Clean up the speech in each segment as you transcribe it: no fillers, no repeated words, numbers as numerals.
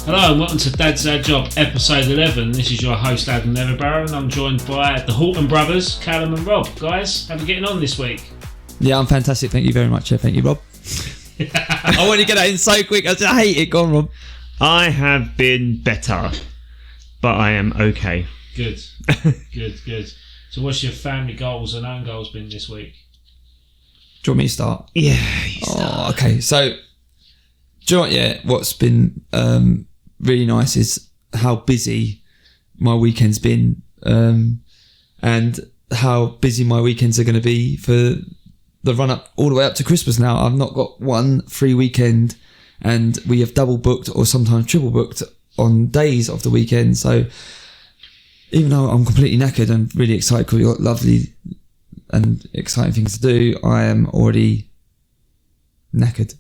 Hello and welcome to Dad's Dad Job, episode 11. This is your host Adam Neverbarrow and I'm joined by the Horton brothers, Callum and Rob. Guys, how are we getting on this week? Yeah, I'm fantastic. Thank you very much. Thank you, Rob. I want to get that in so quick. I hate it. Go on, Rob. I have been better, but I am okay. Good. Good. So what's your family goals and own goals been this week? Do you want me to start? Yeah. Okay. So, do you know what? Yeah, what's been really nice is how busy my weekend's been, and how busy my weekends are going to be for the run up all the way up to Christmas. Now I've not got one free weekend, and we have double booked or sometimes triple booked on days of the weekend. So even though I'm completely knackered and really excited because we've got lovely and exciting things to do, I am already knackered,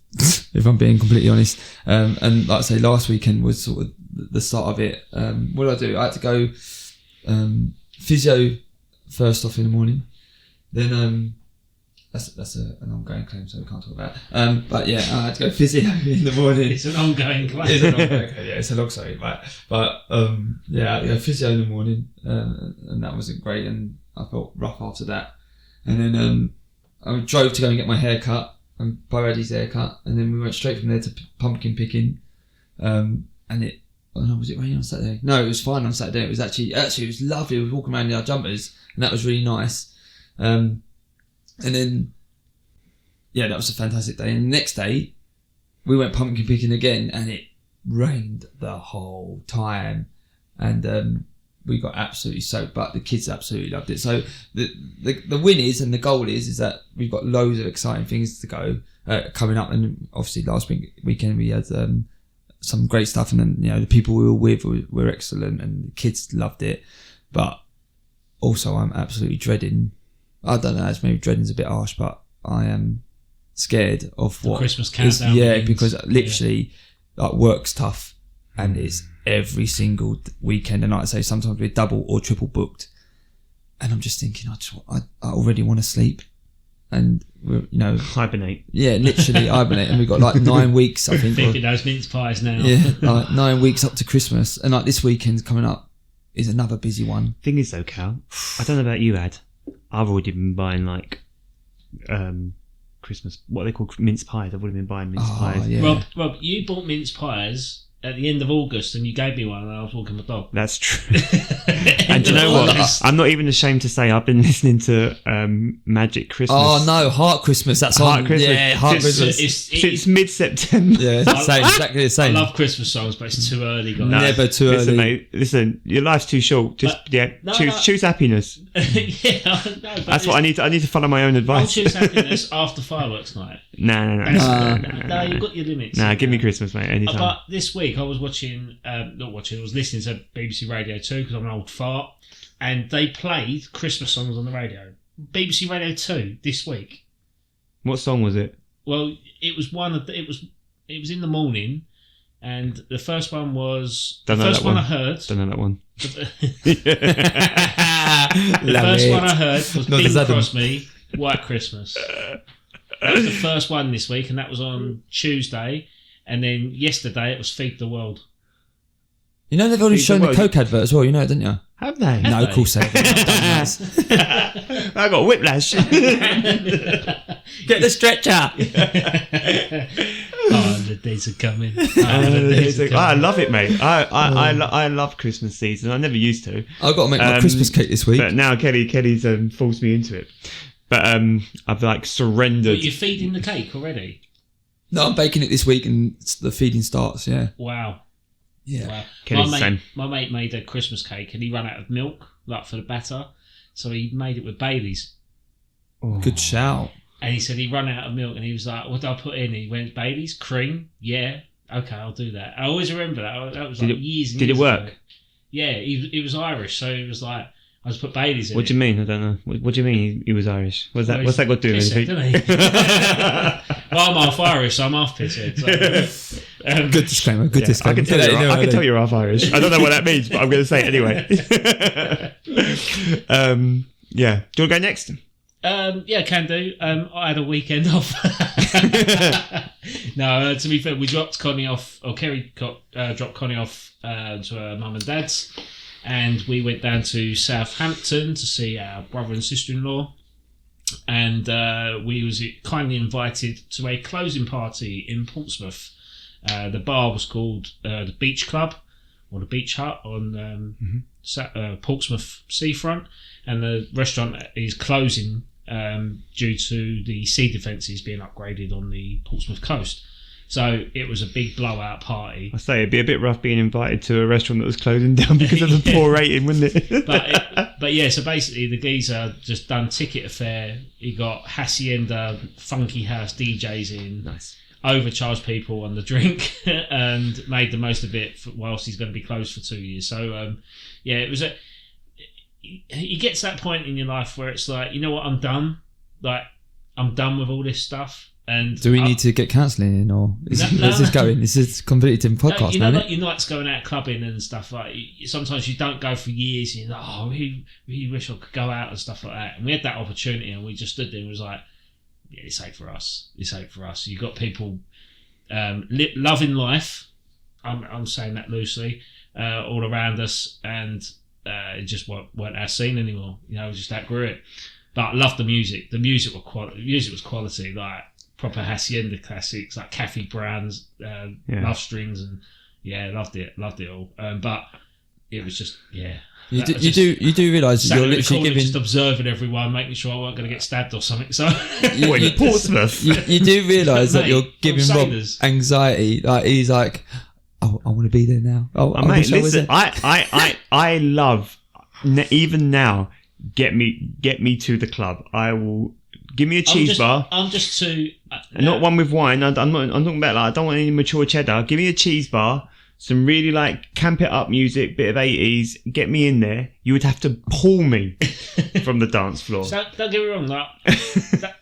if I'm being completely honest. And like I say, last weekend was sort of the start of it. What did I do? I had to go physio first off in the morning. Then that's an ongoing claim, so we can't talk about it. But yeah, I had to go physio in the morning. It's an ongoing claim. It's an ongoing claim. Yeah, it's a long story. But yeah, I had to go physio in the morning, and that wasn't great, and I felt rough after that. And then I drove to go and get my hair cut, and by Eddie's haircut, and then we went straight from there to pumpkin picking. And it, was it raining on Saturday? No, it was fine on Saturday. It was actually it was lovely. We were walking around in our jumpers, and that was really nice. And then, yeah, that was a fantastic day. And the next day, we went pumpkin picking again, and it rained the whole time. And we got absolutely soaked, but the kids absolutely loved it. So the win is, and the goal is that we've got loads of exciting things to go coming up. And obviously last weekend we had some great stuff, and then the people we were with were excellent, and the kids loved it. But also I'm absolutely dreading. I don't know, maybe dreading's a bit harsh, but I am scared of the what Christmas countdown. Because literally, like, work's tough, and it's every single weekend, and like I say, sometimes we're double or triple booked, and I'm just thinking, I already want to sleep, and we're hibernate. Yeah, literally hibernate, and we've got like 9 weeks, I think. Thinking those mince pies now. Yeah, like 9 weeks up to Christmas, and like this weekend's coming up is another busy one. Thing is though, Cal, I don't know about you, Ad. I've already been buying like Christmas, what they call mince pies. I've already been buying mince pies. Yeah. Rob, you bought mince pies at the end of August, and you gave me one, and I was walking my dog. That's true. And do you know what? I'm not even ashamed to say I've been listening to Magic Christmas. Oh no, Heart Christmas. That's Heart on. Christmas. Yeah, Heart Christmas. Since mid-September. Yeah, it's the same, exactly the same. I love Christmas songs, but it's too early, guys. Never too Listen, early. mate. Listen, your life's too short. Just choose happiness. That's what I need. I need to follow my own I'll advice. choose happiness after fireworks night. No. No, you've got your limits. Nah, give me Christmas, mate. Anytime. But this week I was I was listening to BBC Radio 2 because I'm an old fart, and they played Christmas songs on the radio. BBC Radio 2 this week. What song was it? Well, it was it was in the morning, and the first one was Don't the know first that one one. I heard. Don't know that one. The first one I heard was Not Bing as Adam. Crosby, White Christmas. That was the first one this week, and that was on Tuesday. And then yesterday it was Feed the World. They've already shown the Coke advert as well. You know it, didn't you? Have they? No, of course they haven't. I got whiplash. Get the stretcher. Oh, the days are coming. I love it, mate. I love Christmas season. I never used to. I've got to make my Christmas cake this week. But now Kelly's forced me into it. But I've like surrendered. But you're feeding the cake already? No, I'm baking it this week, and the feeding starts. Yeah. Wow. Yeah. Wow. My mate made a Christmas cake, and he ran out of milk, like, for the batter, so he made it with Baileys. Oh. Good shout. And he said he ran out of milk, and he was like, "What do I put in?" He went, "Baileys, cream, yeah, okay, I'll do that." I always remember that. That was like years and years Did it work? ago. Yeah, he was Irish, so he was like, I just put Baileys in. What do you mean? I don't know. What do you mean he was Irish? What's that got to do with anything? Well, I'm half Irish, so I'm half pisshead. So. Good disclaimer. Good disclaimer. I can tell you're half Irish. I don't know what that means, but I'm going to say it anyway. Yeah. Do you want to go next? Yeah, can do. I had a weekend off. No, to be fair, we dropped Connie off, or Kerry dropped Connie off to her mum and dad's, and we went down to Southampton to see our brother and sister-in-law, and we was kindly invited to a closing party in Portsmouth. The bar was called the Beach Club, or the Beach Hut on Portsmouth seafront, and the restaurant is closing due to the sea defences being upgraded on the Portsmouth coast. So it was a big blowout party. I say it'd be a bit rough being invited to a restaurant that was closing down because of the poor rating, wouldn't it? but yeah, so basically the geezer just done ticket affair. He got Hacienda Funky House DJs in. Nice. Overcharged people on the drink and made the most of it whilst he's going to be closed for 2 years. So yeah, it was you get to that point in your life where it's like, you know what, I'm done. Like, I'm done with all this stuff. And do we need to get counselling in, or is this going? This is a completely different podcast, you know, isn't like your nights going out clubbing and stuff. Like, sometimes you don't go for years, and you're like, oh, I really wish I could go out and stuff like that. And we had that opportunity, and we just stood there and was like, yeah, this ain't for us. This ain't for us. You got people loving life. I'm saying that loosely, all around us, and it just weren't our scene anymore. You know, we just outgrew it. But I loved the music. The music was quality. The music was quality, like proper Hacienda classics, like Kathy Brown's Love Strings, and yeah, loved it all. But it was just You do realise that you're literally giving, just observing everyone, making sure I wasn't going to get stabbed or something. So in Portsmouth, you do realise that you're giving Rob anxiety. Like, he's like, oh, I want to be there now. Oh, mate, listen, I love, even now, get me to the club. I will give me a cheese bar. I'm just too. Not one with wine. I'm talking about, like, I don't want any mature cheddar. Give me a cheese bar. Some really, like, camp it up music, bit of 80s, get me in there. You would have to pull me from the dance floor. So, don't get me wrong, don't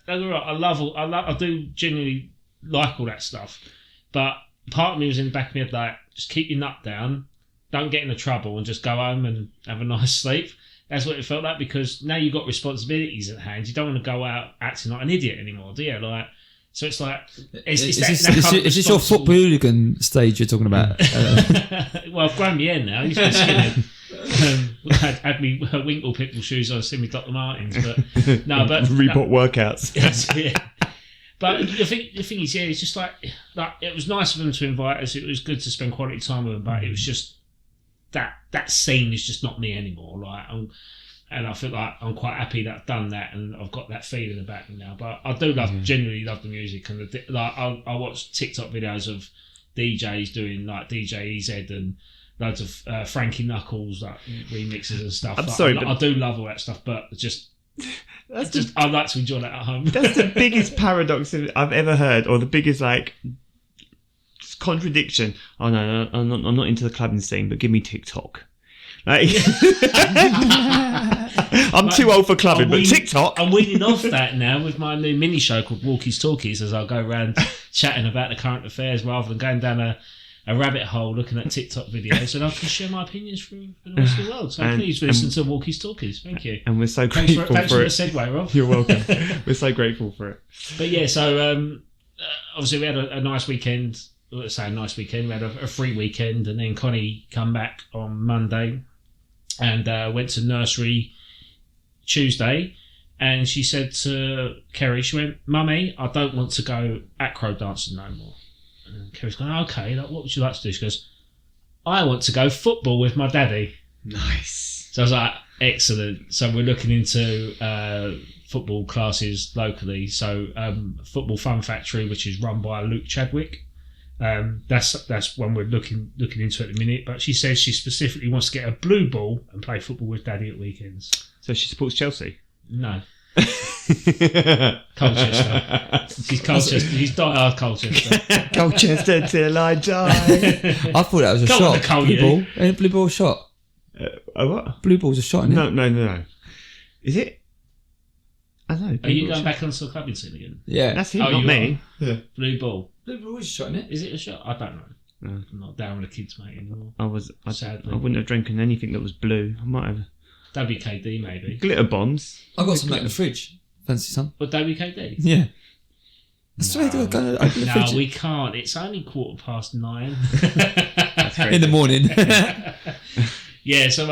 get me wrong. I do genuinely like all that stuff. But part of me was in the back of my head, like, just keep your nut down, don't get into trouble, and just go home and have a nice sleep. That's what it felt like, because now you've got responsibilities at hand. You don't want to go out acting like an idiot anymore, do you? Like, so it's like... Is this your football hooligan stage you're talking about? Well, I've grown my hair now. He's been skinny. Had me Winkle Pickle shoes on, seen me Dr. Martens. But no, but... Reebok workouts. Yeah. But the thing is, yeah, it's just like it was nice of them to invite us. It was good to spend quality time with them, but it was just that scene is just not me anymore. Like, and I feel like I'm quite happy that I've done that, and I've got that feeling about me now. But I do genuinely love the music, and I watch TikTok videos of DJs doing like DJ EZ and loads of Frankie Knuckles like remixes and stuff. I do love all that stuff, but I'd like to enjoy that at home. That's the biggest paradox I've ever heard, or the biggest like contradiction. Oh no, I'm not into the clubbing scene, but give me TikTok. Like, I'm too old for clubbing, but TikTok. I'm weaning off that now with my new mini show called Walkies Talkies, as I'll go around chatting about the current affairs rather than going down a rabbit hole looking at TikTok videos, and I can share my opinions for the rest of the world. So please listen to Walkies Talkies. Thank you. And we're so grateful for it. Thanks for the segue, Rob. You're welcome. We're so grateful for it. But yeah, so obviously we had a nice weekend. Let's say a nice weekend. We had a free weekend, and then Connie come back on Monday and went to nursery Tuesday, and she said to Kerry, she went, "Mummy, I don't want to go acro dancing no more." And Kerry's going, "Okay, like, what would you like to do?" She goes, "I want to go football with my daddy." Nice. So I was like, excellent. So we're looking into football classes locally. So Football Fun Factory, which is run by Luke Chadwick. That's one we're looking into at the minute. But she says she specifically wants to get a blue ball and play football with daddy at weekends. So she supports Chelsea? No. Colchester. She's Colchester. She's die-hard Colchester. Colchester till I die. I thought that was a shot. Blue ball. Ain't blue ball a shot? A what? Blue ball's a shot, isn't it? No. Is it? I don't know. Are you going back onto the clubbing scene again? Yeah. That's him, not me. Yeah. Blue ball. Blue ball is a shot, isn't it? Is it a shot? I don't know. No. I'm not down with the kids, mate, anymore. I wouldn't have drinking anything that was blue. I might have. WKD, maybe. Glitter bombs. I've got some in the fridge. Fancy some? What, WKD? Yeah. I swear to God, go open the No, fridge we can't. It's only 9:15. That's great. in the morning. Yeah, so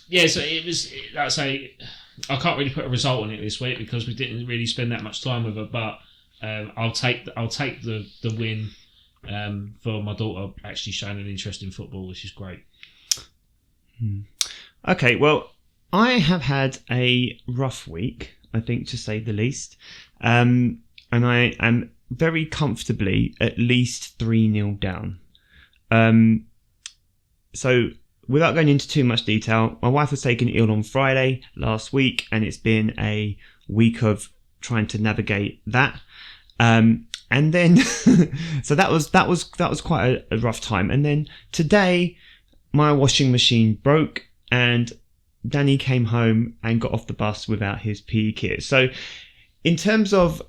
it was. Like I say, I can't really put a result on it this week because we didn't really spend that much time with her. But I'll take the win for my daughter actually showing an interest in football, which is great. Okay, well, I have had a rough week, I think, to say the least. And I am very comfortably at least 3-0 down. So, without going into too much detail, my wife was taken ill on Friday last week, and it's been a week of trying to navigate that. And then, so that was quite a rough time. And then today, my washing machine broke, and Danny came home and got off the bus without his PE kit. So, in terms of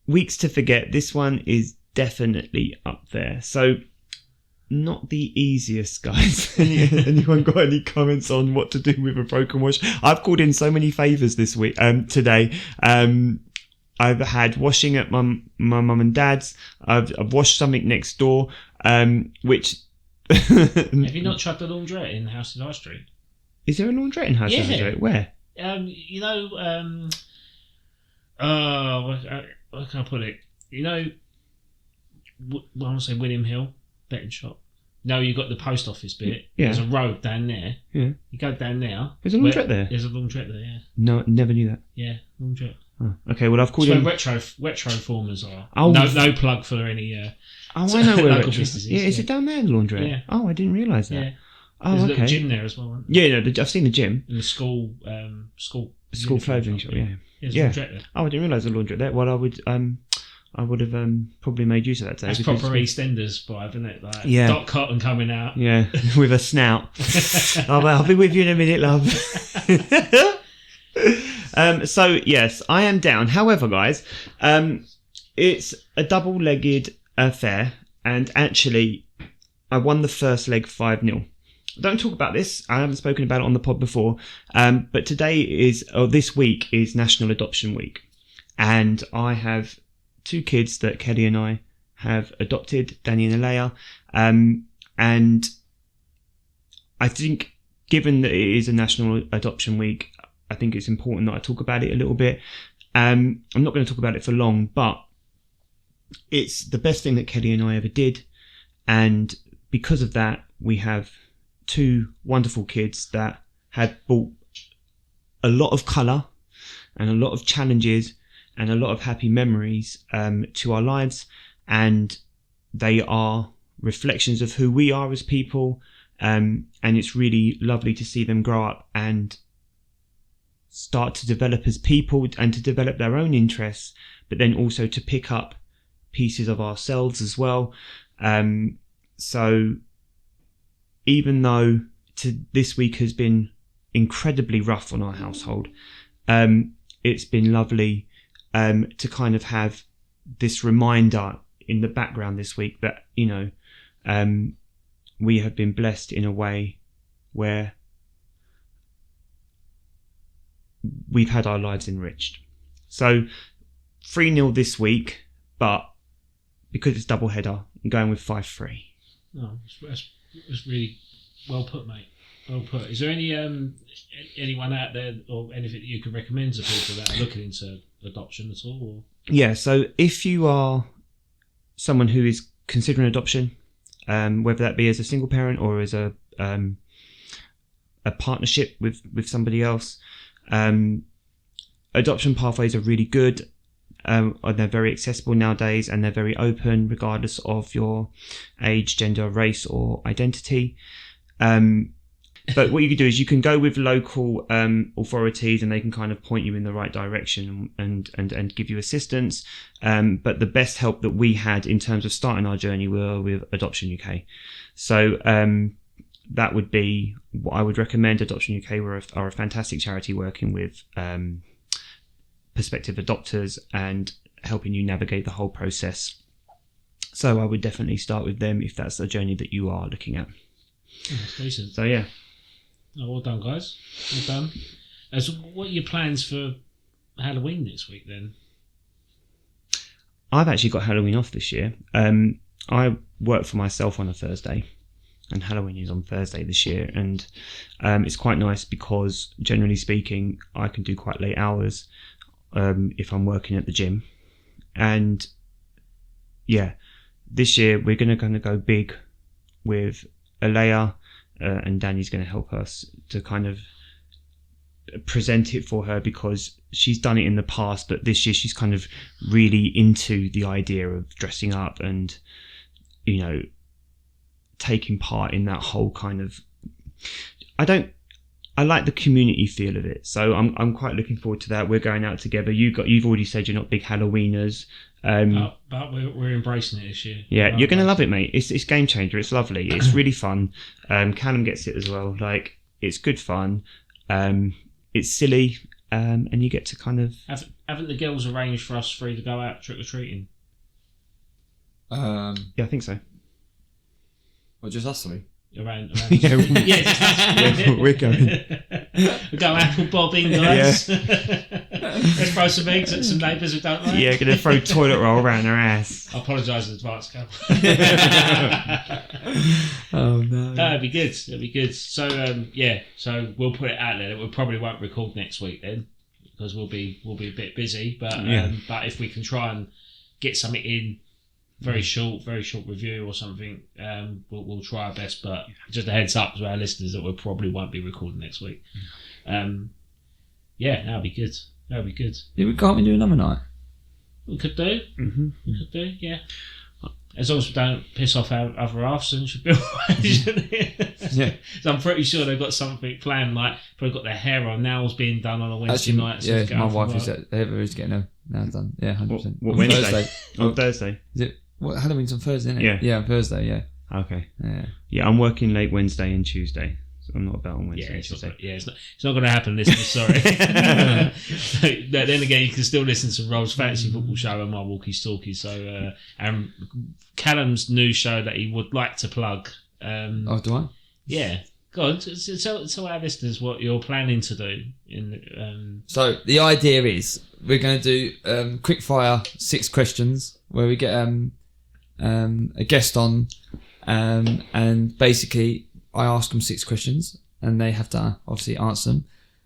weeks to forget, this one is definitely up there. So, not the easiest, guys. Anyone got any comments on what to do with a broken wash? I've called in so many favours this week, today. I've had washing at my mum and dad's. I've washed something next door, which. Have you not tried the laundrette in House in High Street? Is there a laundrette in House in High Street? Where? You know, where can I put it? You know, I want to say William Hill betting shop. No, you got the post office bit. Yeah. There's a road down there. Yeah. You go down there. There's a laundrette there. There's a laundrette there. Yeah. No, never knew that. Yeah, laundrette. Oh, okay, well I've called It's in. where retro formers are. Oh. No plug for any. Oh, I know where local retro. businesses. Yeah, is it down there, the laundrette? Yeah. Oh, I didn't realise that. Yeah. Oh, There's a okay. little gym there as well. Isn't Yeah, no, I've seen the gym. there? And the school School clothing shop, yeah. There's Yeah. a laundrette there. Oh, I didn't realise the laundrette there. Well, I would have probably made use of that today. That's because- proper EastEnders vibe, isn't it? Like Yeah. Doc Cotton coming out. Yeah, with a snout. Oh, well, I'll be with you in a minute, love. So, yes, I am down. However, guys, it's a double-legged affair, and actually, I won the first leg 5-0. Don't talk about this. I haven't spoken about it on the pod before. But this week is National Adoption Week. And I have 2 kids that Kelly and I have adopted, Danny and Alea. And I think, given that it is a National Adoption Week, I think it's important that I talk about it a little bit. I'm not going to talk about it for long, but it's the best thing that Kelly and I ever did. And because of that, we have 2 wonderful kids that had brought a lot of colour and a lot of challenges and a lot of happy memories to our lives. And they are reflections of who we are as people. And it's really lovely to see them grow up and start to develop as people and to develop their own interests, but then also to pick up pieces of ourselves as well. So even though this week has been incredibly rough on our household, it's been lovely to kind of have this reminder in the background this week that, you know, we have been blessed in a way where we've had our lives enriched. So 3-0 this week, but because it's double header, I'm going with 5-3. Oh, that's really well put, mate. Well put. Is there anyone out there or anything that you could recommend to people that are looking into adoption at all? Or? Yeah, so if you are someone who is considering adoption, whether that be as a single parent or as a partnership with somebody else, adoption pathways are really good. They're very accessible nowadays, and they're very open regardless of your age, gender, race or identity. But what you can do is you can go with local authorities, and they can kind of point you in the right direction and give you assistance. But the best help that we had in terms of starting our journey were with Adoption UK. So that would be what I would recommend. Adoption UK are a fantastic charity working with prospective adopters and helping you navigate the whole process. So I would definitely start with them if that's a journey that you are looking at. Oh, that's decent. So yeah. Oh, well done, guys. Well done. So what are your plans for Halloween next week then? I've actually got Halloween off this year. I work for myself on a Thursday, and Halloween is on Thursday this year, and it's quite nice because, generally speaking, I can do quite late hours if I'm working at the gym. And yeah, this year we're going to go big with Alea, and Danny's going to help us to kind of present it for her, because she's done it in the past, but this year she's kind of really into the idea of dressing up and, you know, taking part in that whole kind of, I like the community feel of it, so I'm quite looking forward to that. We're going out together. You've already said you're not big Halloweeners, but we're embracing it this year. Yeah, you're gonna love it, mate. It's game changer. It's lovely. It's really fun. Callum gets it as well. Like, it's good fun. It's silly, and you get to kind of... Haven't the girls arranged for us three to go out trick-or-treating? Yeah, I think so. Or just us three? Around Yeah, we're going. We go apple bobbing, guys. Let's throw some eggs at some neighbours who don't like. Yeah, gonna throw toilet roll around her ass. I apologise in advance, Callum. Oh no. That'd be good. So we'll put it out there. We probably won't record next week then, because we'll be a bit busy. But but if we can try and get something in, very short review or something, we'll try our best. But just a heads up to our listeners that we probably won't be recording next week. That'll be good. Yeah, we can't do another night. We could do. Mm-hmm. We could do. Yeah. As long as we don't piss off our other halves, then should be alright, shouldn't it? Yeah. So I'm pretty sure they've got something planned, like probably got their hair or nails being done on a Wednesday night. So Yeah, my wife is getting her nails done. Yeah, 100%. What Wednesday? On Thursday. Is it? What, Halloween's on Thursday, isn't it? Yeah. Yeah, on Thursday, yeah. Okay. Yeah. I'm working late Wednesday and Tuesday, so I'm not about on Wednesday and It's Tuesday. not going to happen, listeners, sorry. Then again, you can still listen to Rob's Fantasy Football Show and my Walkies Talkies. So, and Callum's new show that he would like to plug. Oh, do I? Yeah. Go on, tell our listeners what you're planning to do. So, the idea is we're going to do quick fire 6 questions where we get a guest on, and basically I ask them 6 questions and they have to obviously answer them,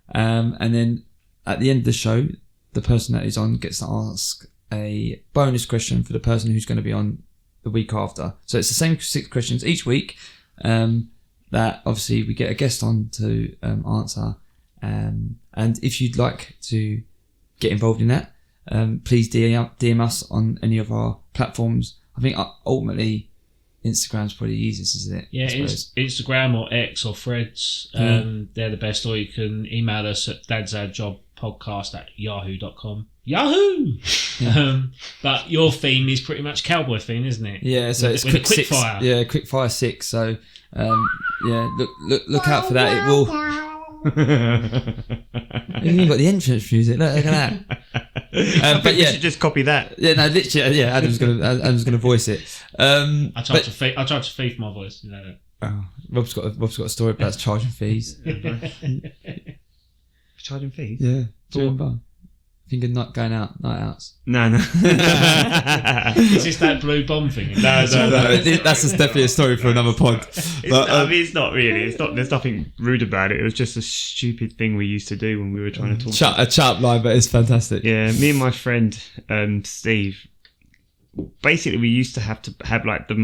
and then at the end of the show the person that is on gets to ask a bonus question for the person who's going to be on the week after. So it's the same 6 questions each week, that obviously we get a guest on to answer, and if you'd like to get involved in that, please DM us on any of our platforms. I think ultimately Instagram's probably the easiest, isn't it? Yeah, Instagram or X or Threads. They're the best. Or you can email us at dadsadjobpodcast@yahoo.com. Yahoo! Yeah. But your theme is pretty much cowboy theme, isn't it? Yeah, so it's quick 6. fire. Yeah, quick fire 6. So look out for that. It will. You've even got the entrance music. Look at that. But yeah, we should just copy that. Yeah, no, literally. Yeah, Adam's gonna voice it. I tried to thief my voice. You know that. Oh, Rob's got a story about charging fees. Charging fees? Yeah. Think of not going out, night outs. No. Is this that blue bomb thing? No. That's definitely a story for another pod. It's not really. It's not. There's nothing rude about it. It was just a stupid thing we used to do when we were trying to talk. A chat line, but it's fantastic. Yeah, me and my friend Steve. Basically, we used to have like the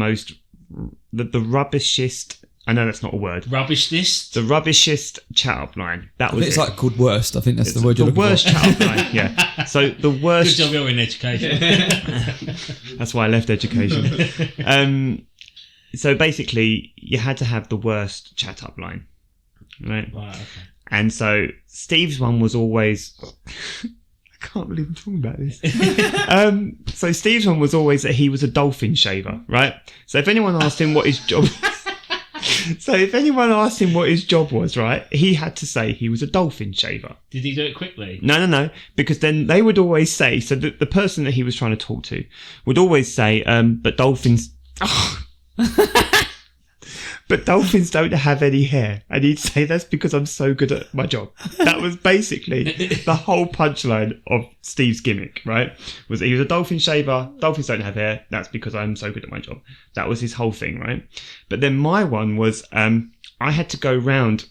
rubbishest. I know that's not a word. Rubbishness? The rubbishest chat up line. That was it's like called worst. I think that's the word you're looking for. The worst chat up line, yeah. So the worst... Good job you're in education. That's why I left education. So basically, you had to have the worst chat up line. Right? Right, okay. And so Steve's one was always... I can't believe I'm talking about this. So Steve's one was always that he was a dolphin shaver, right? So if anyone asked him what his job... was, right, he had to say he was a dolphin shaver. Did he do it quickly? No, because then they would always say, so the person that he was trying to talk to would always say, but dolphins... but dolphins don't have any hair. And he'd say, that's because I'm so good at my job. That was basically the whole punchline of Steve's gimmick, right? Was he was a dolphin shaver. Dolphins don't have hair. That's because I'm so good at my job. That was his whole thing, right? But then my one was, I had to go round.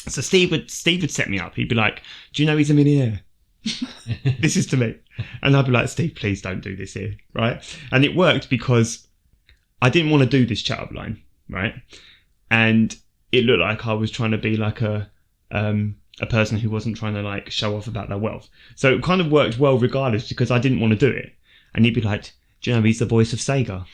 So Steve would set me up. He'd be like, do you know he's a millionaire? This is to me. And I'd be like, Steve, please don't do this here, right? And it worked because I didn't want to do this chat up line, right? And it looked like I was trying to be like a person who wasn't trying to like show off about their wealth. So it kind of worked well regardless because I didn't want to do it. And he'd be like, do you know he's the voice of Sega?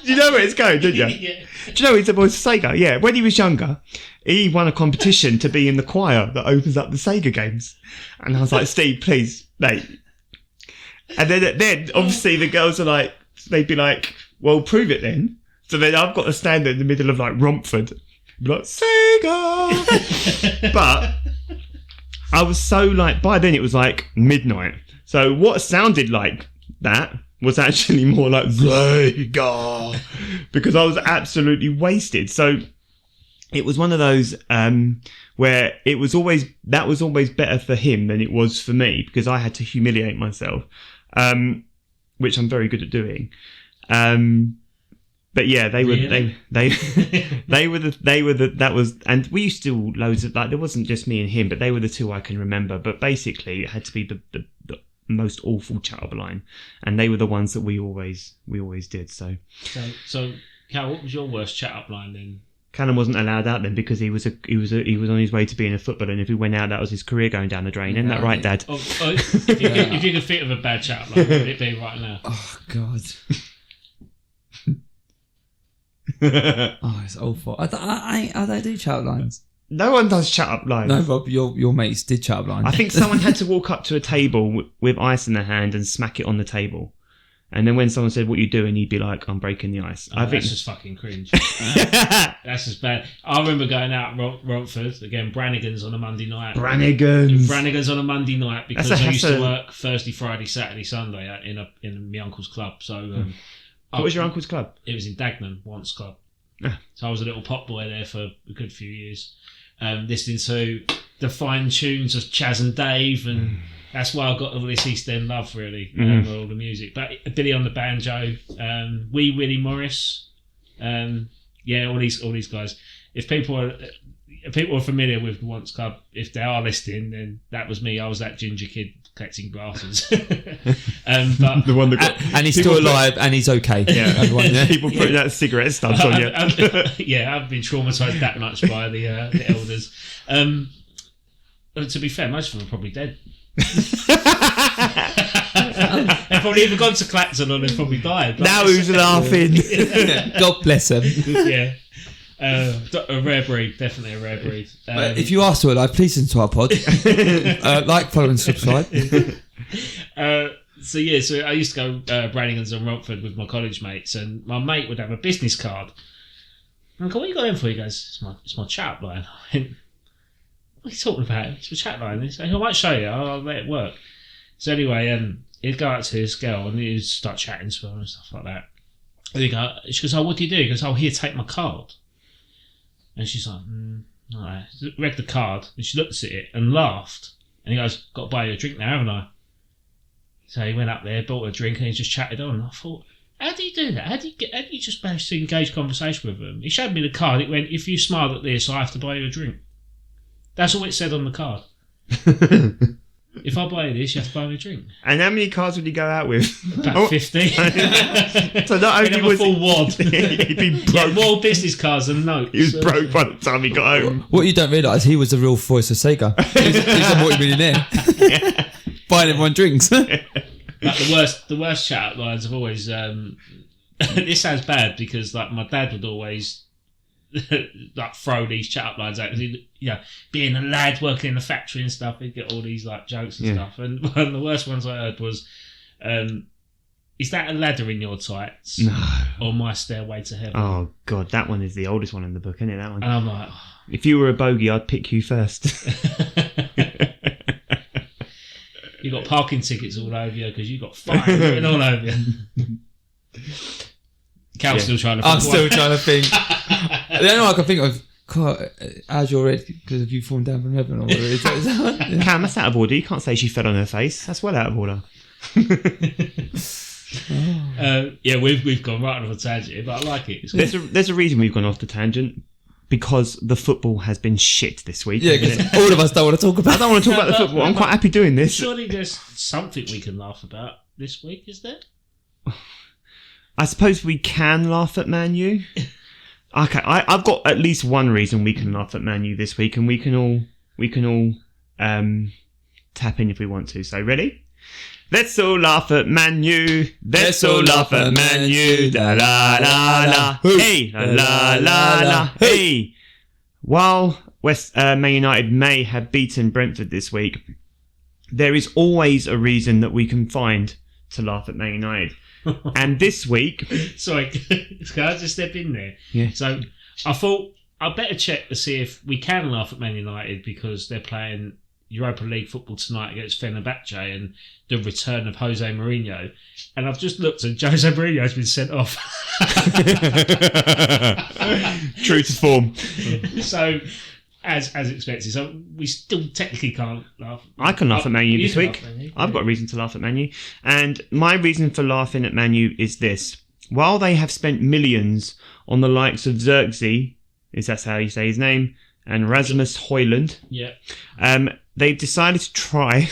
You know where it's going, don't you? Yeah. Do you know he's the voice of Sega? Yeah, when he was younger, he won a competition to be in the choir that opens up the Sega games. And I was like, Steve, please, mate. And then obviously the girls are like, they'd be like, well, prove it then. So then I've got to stand there in the middle of like Romford, be like, Sega! But I was so like, by then it was like midnight. So what sounded like that was actually more like Sega, because I was absolutely wasted. So it was one of those where it was always better for him than it was for me, because I had to humiliate myself, which I'm very good at doing. But yeah, they were that was, and we used to do loads of, like, there wasn't just me and him, but they were the two I can remember. But basically it had to be the most awful chat up line, and they were the ones that we always did. So Cal, what was your worst chat up line then? Callum wasn't allowed out then because he was on his way to being a footballer, and if he went out, that was his career going down the drain. Isn't that right, Dad? If you could think of a bad chat up line, what would it be right now? Oh God. Oh, it's awful. I don't do chat lines. No one does chat up lines. No, Rob, your mates did chat up lines. I think someone had to walk up to a table with ice in their hand and smack it on the table. And then when someone said, what are you doing? He'd be like, I'm breaking the ice. I think that's just fucking cringe. That's just bad. I remember going out Romford, again, Brannigan's on a Monday night. Brannigan's on a Monday night, because I used to work Thursday, Friday, Saturday, Sunday in my uncle's club. So, what was your uncle's club? It was in Dagenham, once club. So I was a little pop boy there for a good few years, listening to the fine tunes of Chaz and Dave, and that's why I got all this East End love, really, all the music. But Billy on the banjo, Wee Willie Morris, all these guys. If people are familiar with the Once Club, if they are listening, then that was me. I was that ginger kid collecting glasses. But the one that got, and he's still alive, and he's okay. Yeah, people putting that cigarette stubs on you. I've been traumatised that much by the elders. To be fair, most of them are probably dead. They've probably either gone to Clacton or they've probably died. Now who's laughing? God bless them. Yeah. A rare breed, definitely a rare breed. But if you are still alive, please listen to our pod. Like, follow and subscribe. So I used to go Brannigan's and Romford with my college mates, and my mate would have a business card. And I go, what you got in for? He goes, it's my chat line. I went, what are you talking about? It's my chat line. He's like, I might show you. I'll let it work. So anyway, he'd go out to this girl and he'd start chatting to her and stuff like that. And she goes, oh, what do you do? He goes, oh, here, take my card. And she's like, all right. Read the card, and she looked at it and laughed. And he goes, got to buy you a drink now, haven't I? So he went up there, bought her a drink, and he just chatted on. And I thought, how do you do that? How do you just manage to engage conversation with them? He showed me the card. It went, if you smile at this, I have to buy you a drink. That's all it said on the card. If I buy you this, you have to buy me a drink. And how many cards would you go out with? About 50. So not only was a full wad. He'd been broke. Yeah, more business cards and notes. He was broke by the time he got home. What you don't realise, he was the real voice of Sega. He's a multi-millionaire. Buying everyone drinks. Like the worst chat lines have always. This sounds bad because like my dad would always like throw these chat up lines out, because being a lad working in the factory and stuff, he'd get all these like jokes and stuff. And one of the worst ones I heard was, is that a ladder in your tights? No. Or my stairway to heaven? Oh God, that one is the oldest one in the book, isn't it? That one. And I'm like, if you were a bogey, I'd pick you first. You got parking tickets all over you because you got fine written all over you. Cal's still trying to think. I'm still trying to think. The only one I can think of, God, as you're red because of you falling down from heaven or whatever it is. Yeah. Cam, that's out of order. You can't say she fell on her face. That's well out of order. We've gone right off a tangent here, but I like it. There's a reason we've gone off the tangent. Because the football has been shit this week. Yeah, because all of us don't want to talk about it. I don't want to talk about the football. I'm quite happy doing this. Surely there's something we can laugh about this week, is there? I suppose we can laugh at Man U. Okay, I've got at least one reason we can laugh at Man U this week, and we can all tap in if we want to. So ready? Let's all laugh at Man U. Let's all laugh at Man U. La la la la. Hey, la la la la. Hey. While Man United may have beaten Brentford this week, there is always a reason that we can find to laugh at Man United. And this week... Sorry, can I just step in there? Yeah. So I thought I'd better check to see if we can laugh at Man United because they're playing Europa League football tonight against Fenerbahce and the return of Jose Mourinho. And I've just looked and Jose Mourinho has been sent off. True to form. So, as expected. So, we still technically can't laugh. I can laugh at Man U You this can week. laugh at Man U, I've got a reason to laugh at Man U. And my reason for laughing at Man U is this. While they have spent millions on the likes of Xerxes, is that how you say his name, and Rasmus Højlund, Yeah. they've decided to try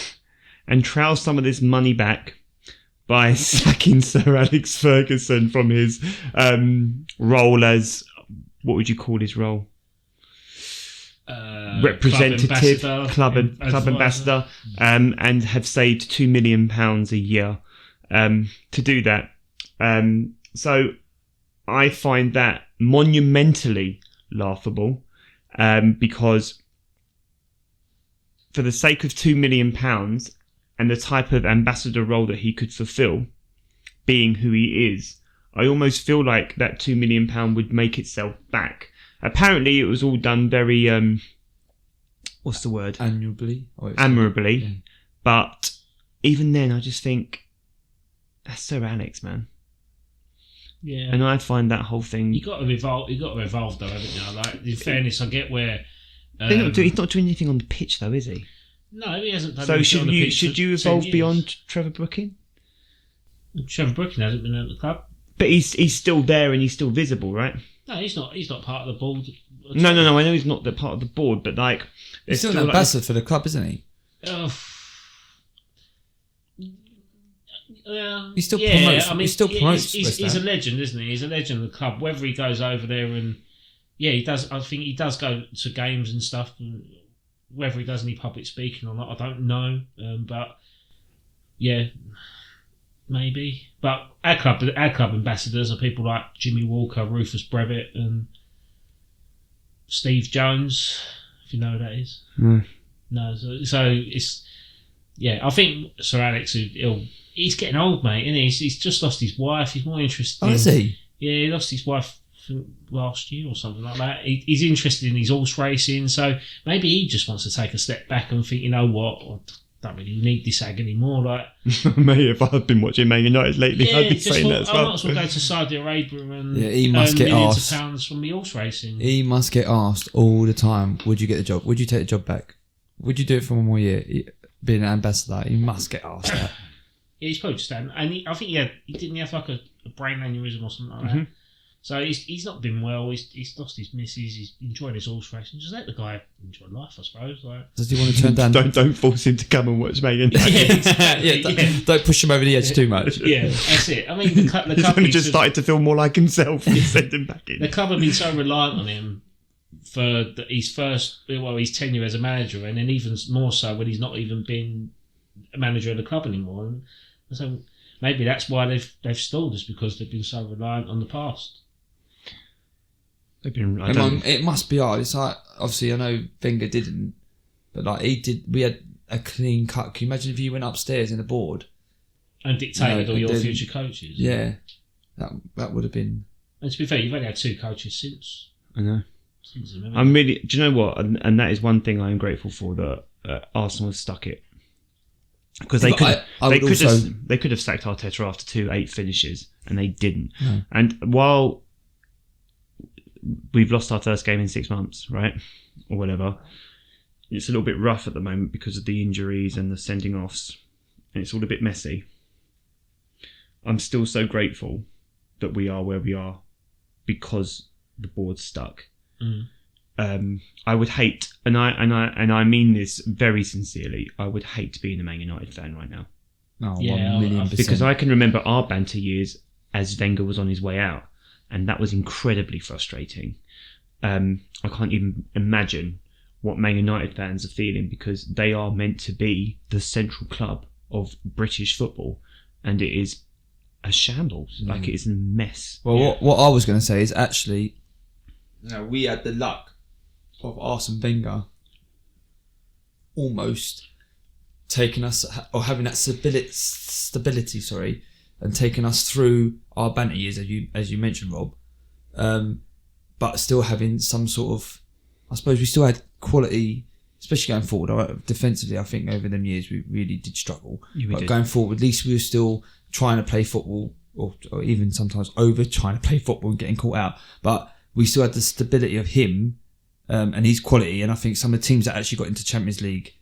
and trail some of this money back by sacking Sir Alex Ferguson from his role as, what would you call his role? Representative, club ambassador, and have saved £2 million a year to do that. So I find that monumentally laughable because for the sake of £2 million and the type of ambassador role that he could fulfill, being who he is, I almost feel like that £2 million would make itself back. Apparently, it was all done very, what's the word? Admirably. Admirably. Yeah. But even then, I just think, that's Sir Alex, man. Yeah. And I find that whole thing... You got to evolve though, haven't you? Like, in fairness, I get where... he's not doing anything on the pitch, though, is he? No, he hasn't done So anything on the pitch should for you 10 evolve years. beyond Trevor Brooking? Trevor Brooking hasn't been at the club. But he's still there and he's still visible, right? No, he's not part of the board. No. I know he's not the part of the board, but like He's still an ambassador for the club, isn't he? He still promotes. I mean, he still promotes. He's a legend, isn't he? He's a legend of the club. Whether he goes over there and he does. I think he does go to games and stuff. And whether he does any public speaking or not, I don't know. But yeah, maybe. But our club ambassadors are people like Jimmy Walker, Rufus Brevitt, and Steve Jones. If you know who that is. No. No. So it's I think Sir Alex he's getting old, mate, isn't he? He's just lost his wife. He's more interested. Oh, is he? Yeah, he lost his wife last year or something like that. He's interested in his horse racing, so maybe he just wants to take a step back and think, you know what, I don't really need this ag anymore. Like, mate, if I've been watching Man United lately, I'd be saying that as well. I might as well go to Saudi Arabia and he must earn get millions asked. of pounds from the horse racing. He must get asked all the time, would you get the job? Would you take the job back? Would you do it for one more year? Being an ambassador, he must get asked that. Yeah, he's probably just done. And I think he didn't have like a brain aneurysm or something like that. So he's not been well. He's lost his missus. He's enjoying his horse racing. Just let the guy enjoy life, I suppose. Like, does he want to turn down? Don't force him to come and watch Man United. Don't push him over the edge too much. Yeah, that's it. I mean, the club He's only just started to feel more like himself. You send him back in. The club have been so reliant on him for his his tenure as a manager, and then even more so when he's not even been a manager of the club anymore. And so maybe that's why they've stalled, is because they've been so reliant on the past. It must be hard. It's like, obviously, I know Wenger didn't, but like he did. We had a clean cut. Can you imagine if you went upstairs in the board and dictated all your future coaches? Yeah, that would have been. And to be fair, you've only had 2 coaches since. I know. Since I'm really. Do you know what? And that is one thing I am grateful for, that Arsenal has stuck it. because they could I would also- they could have sacked Arteta after 2-8 finishes, and they didn't. No. And while we've lost our first game in 6 months, right, or whatever, it's a little bit rough at the moment because of the injuries and the sending offs, and it's all a bit messy. I'm still so grateful that we are where we are because the board's stuck. I would hate, and I mean this very sincerely, I would hate being a Man United fan right now. Oh, Yeah, 1,000,000%. Because I can remember our banter years as Wenger was on his way out, and that was incredibly frustrating. I can't even imagine what Man United fans are feeling, because they are meant to be the central club of British football, and it is a shambles. Like, it is a mess. Well, what I was going to say is actually, we had the luck of Arsene Wenger almost taking us, or having that stability, and taking us through our banter years, as you mentioned, Rob, but still having some sort of, I suppose we still had quality, especially going forward. Defensively, I think over them years we really did struggle. But going forward, at least we were still trying to play football, or even sometimes over trying to play football and getting caught out. But we still had the stability of him and his quality. And I think some of the teams that actually got into Champions League,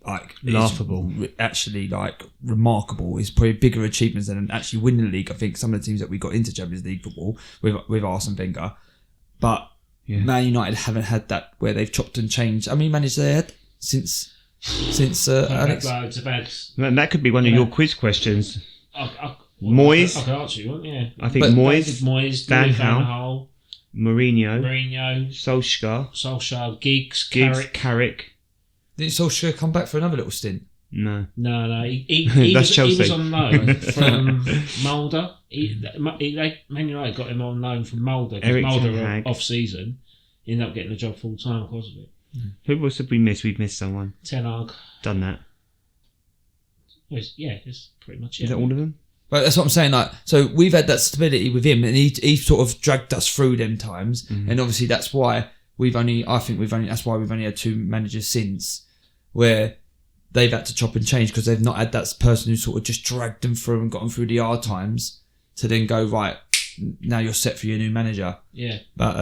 like, laughable, actually, like, remarkable. It's probably bigger achievements than actually winning the league. I think some of the teams that we got into Champions League football with Arsene Wenger, but Man United haven't had that where they've chopped and changed. I mean, managed their head since Alex. That could be one of your quiz questions. Moyes. I can answer you one, yeah. I think Moyes, Van Gaal, Gaal, Mourinho, Solskjaer, Giggs, Carrick. Didn't Solskjaer come back for another little stint? No. He That's was, Chelsea. He was on loan from Mulder. Man United got him on loan from Mulder, because Mulder off season. He ended up getting the job full time because of it. Who else did we miss? We've missed someone. Ten Hag. Done that. It's pretty much it. Is that all of them? But that's what I'm saying. Like, so we've had that stability with him, and he sort of dragged us through them times. And obviously that's why we've only had two managers since, where they've had to chop and change, because they've not had that person who sort of just dragged them through and got them through the hard times to then go, right, now you're set for your new manager. Yeah. But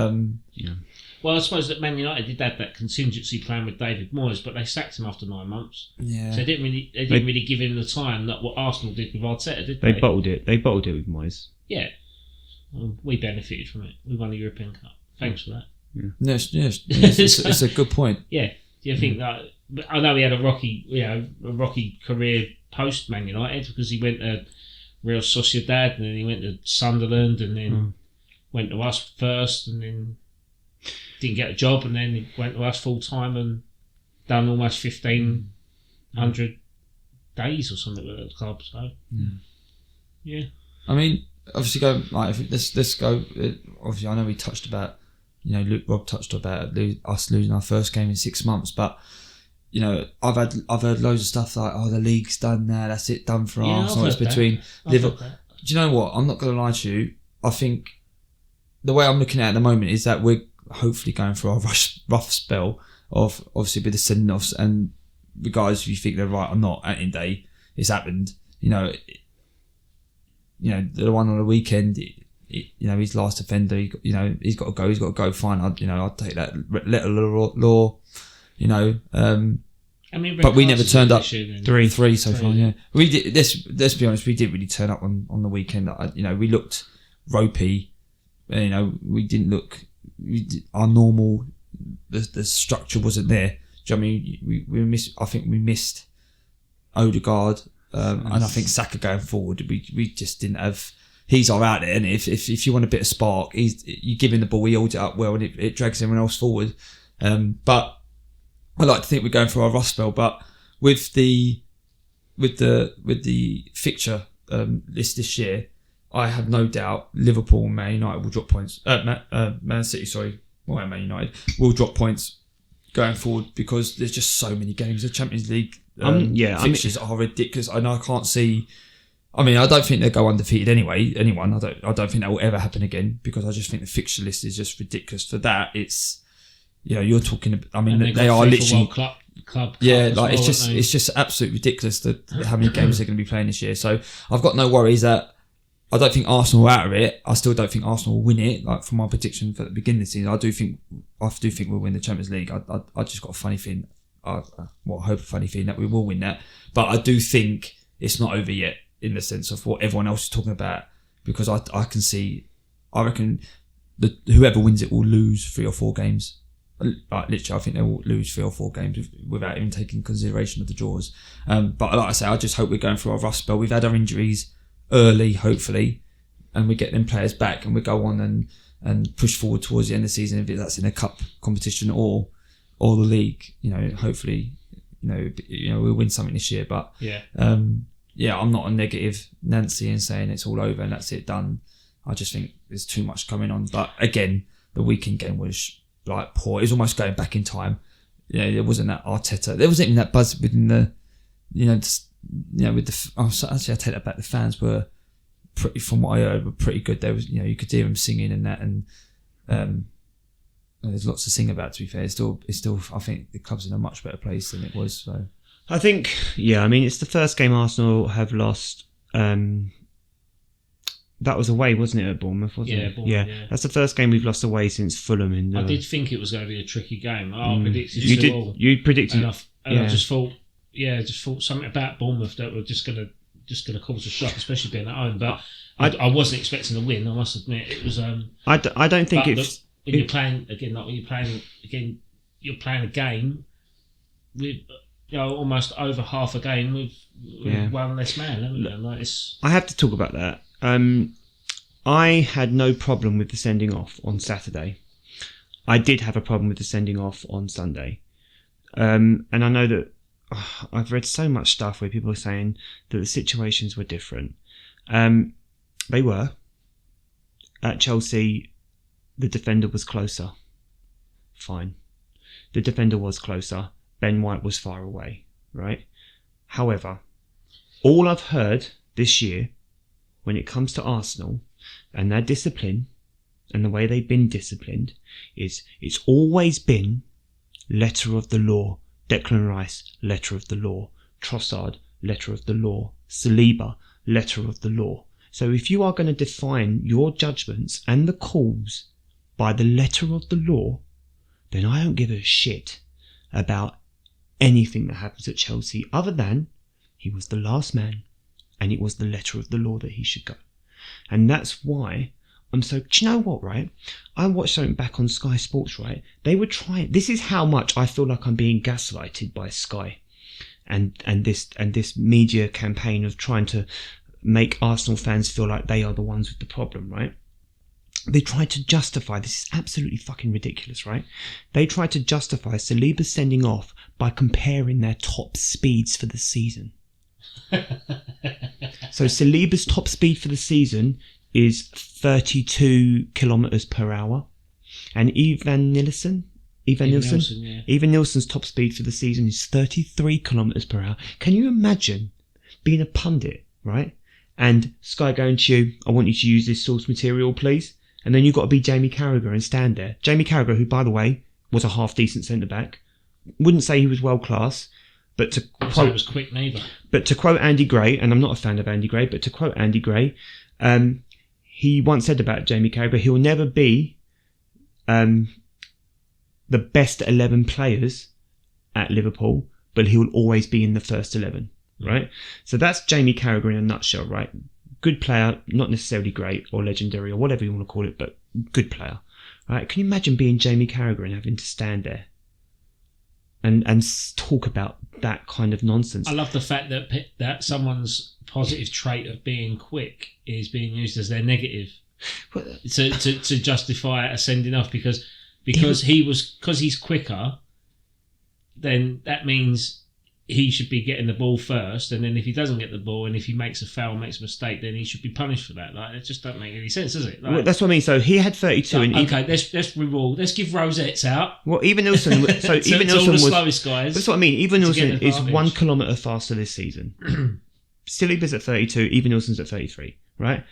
well, I suppose that Man United did have that contingency plan with David Moyes, but they sacked him after 9 months. Yeah. So they didn't really give him the time that what Arsenal did with Arteta, did they? They bottled it. They bottled it with Moyes. Yeah. We benefited from it. We won the European Cup. Thanks for that. Yeah. Yes, it's a good point. Yeah. Do you think that? But I know he had a rocky career post Man United, because he went to Real Sociedad, and then he went to Sunderland, and then went to us first, and then didn't get a job, and then he went to us full time and done almost 1,500 days or something with the club. So yeah. I mean, obviously, let's go. Obviously, I know we touched about, Rob touched about us losing our first game in 6 months, but I've heard loads of stuff like, the league's done now, that's it, done for Arsenal. It's between Liverpool. Do you know what? I'm not going to lie to you. I think the way I'm looking at it at the moment is that we're hopefully going through our rough spell of, obviously, with the send-offs, and regardless if you think they're right or not, at the end of the day, it's happened. The one on the weekend, his last offender, he's got to go. Fine, I'd take that letter of law. But we never turned up. Three so far. Yeah, we did. Let's be honest, we didn't really turn up on the weekend. We looked ropey. We didn't look. Our normal. The structure wasn't there. Do you know what I mean? We missed. I think we missed Odegaard, and I think Saka going forward. We just didn't have. He's our out there, and if you want a bit of spark, you give him the ball, he holds it up well, and it drags everyone else forward. But I like to think we're going through our rough spell, but with the fixture list this year, I have no doubt Liverpool and Man United will drop points. Man City, Man United will drop points going forward, because there's just so many games. The Champions League fixtures are ridiculous. I know I can't see. I mean, I don't think they'll go undefeated anyway. Anyone, I don't think that will ever happen again, because I just think the fixture list is just ridiculous. For that, it's. You're talking. I mean, they are literally. club. Yeah, as like well, it's just absolutely ridiculous how many games they're going to be playing this year. So I've got no worries that I don't think Arsenal are out of it. I still don't think Arsenal will win it. Like from my prediction for the beginning of the season, I do think we'll win the Champions League. I just got a funny feeling. I hope a funny feeling that we will win that. But I do think it's not over yet in the sense of what everyone else is talking about, because I reckon whoever wins it will lose 3 or 4 games. Like literally, I think they will lose 3 or 4 games without even taking consideration of the draws. But like I say, I just hope we're going through a rough spell. We've had our injuries early, hopefully, and we get them players back and we go on and push forward towards the end of the season, if that's in a cup competition or the league. Hopefully, we'll win something this year. But I'm not a negative Nancy and saying it's all over and that's it, done. I just think there's too much going on. But again, the weekend game was like poor. It was almost going back in time. There wasn't that Arteta. There wasn't even that buzz within the, with the. Actually, I take that back. The fans were pretty, from what I heard, were pretty good. There was, you could hear them singing and that, and there's lots to sing about. To be fair, it's still. I think the club's in a much better place than it was. So I think, it's the first game Arsenal have lost. That was away, wasn't it, at Bournemouth? Wasn't it? Bournemouth, yeah. That's the first game we've lost away since Fulham. I did think it was going to be a tricky game. I predicted you did. All. You predicted, I just thought something about Bournemouth that were just going to cause a shock, especially being at home. But I wasn't expecting to win. I must admit, it was. I don't think it's. When you're playing you're playing a game with almost over half a game with one less man, haven't you? Like I have to talk about that. I had no problem with the sending off on Saturday. I did have a problem with the sending off on Sunday. And I know that I've read so much stuff where people are saying that the situations were different. They were. At Chelsea, the defender was closer. Fine. The defender was closer. Ben White was far away, right? However, all I've heard this year when it comes to Arsenal and their discipline and the way they've been disciplined is it's always been letter of the law. Declan Rice, letter of the law. Trossard, letter of the law. Saliba, letter of the law. So if you are going to define your judgments and the calls by the letter of the law, then I don't give a shit about anything that happens at Chelsea other than he was the last man and it was the letter of the law that he should go. And that's why I'm so... Do you know what, right? I watched something back on Sky Sports, right? They were trying... This is how much I feel like I'm being gaslighted by Sky and this media campaign of trying to make Arsenal fans feel like they are the ones with the problem, right? They tried to justify... This is absolutely fucking ridiculous, right? They tried to justify Saliba's sending off by comparing their top speeds for the season. So Saliba's top speed for the season is 32 kilometers per hour, and Evan Nilsson's top speed for the season is 33 kilometers per hour. Can you imagine being a pundit, right? And Sky going to you, I want you to use this source material, please. And then you've got to be Jamie Carragher and stand there. Jamie Carragher, who, by the way, was a half-decent centre-back. Wouldn't say he was world-class, but to quote... It was quick neither. But to quote Andy Gray, and I'm not a fan of Andy Gray, but to quote Andy Gray, he once said about Jamie Carragher, he'll never be the best 11 players at Liverpool, but he'll always be in the first 11, right? So that's Jamie Carragher in a nutshell, right? Good player, not necessarily great or legendary or whatever you want to call it, but good player, right? Can you imagine being Jamie Carragher and having to stand there and talk about that kind of nonsense? I love the fact that someone's positive trait of being quick is being used as their negative to justify a sending off because he's quicker. Then that means he should be getting the ball first, and then if he doesn't get the ball and if he makes a foul, makes a mistake, then he should be punished for that. Like, it just don't make any sense, does it? Like, well, that's what I mean. So he had 32, and let's reward. Let's give rosettes out. Well, even Nilsson. So even Nilsson was the slowest guys. That's what I mean. Even Nilsson is 1 kilometre faster this season. Saliba's at 32. Even Nilsson's at 33. Right.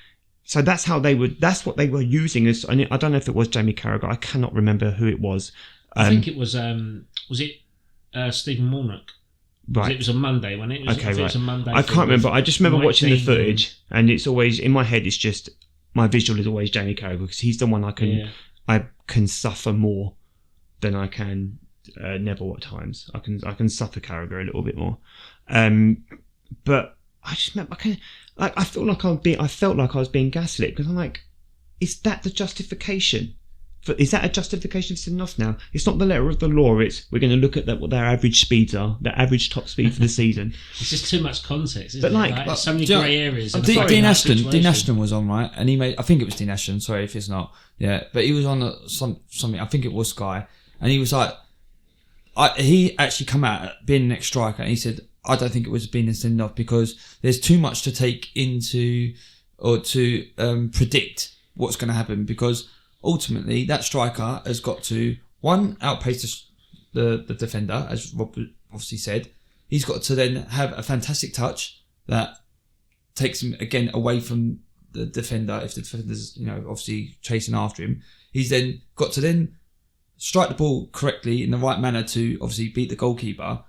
So that's how they would. That's what they were using as. I don't know if it was Jamie Carragher. I cannot remember who it was. I think it was. Was it Stephen Warnock. Right. It was a Monday when it was. Okay, It was a Monday. I can't remember. I just remember watching the 19 footage, and it's always in my head. It's just my visual is always Jamie Carragher because he's the one I can suffer more than I can Neville at times. I can suffer Carragher a little bit more, but I just remember I felt like I was being gaslit because I'm like, is that the justification? Is that a justification for sending off now? It's not the letter of the law. It's we're going to look at what their average speeds are, their average top speed for the season. It's just too much context, isn't But it? So many grey areas. Dean Ashton was on, right? And I think it was Dean Ashton, sorry if it's not. Yeah, but he was on something, I think it was Sky. And he was like, he actually come out being the next striker and he said, I don't think it was being sent off because there's too much to take into or to predict what's going to happen because ultimately that striker has got to, one, outpace the defender, as Rob obviously said. He's got to then have a fantastic touch that takes him again away from the defender if the defender's obviously chasing after him. He's then got to then strike the ball correctly in the right manner to obviously beat the goalkeeper.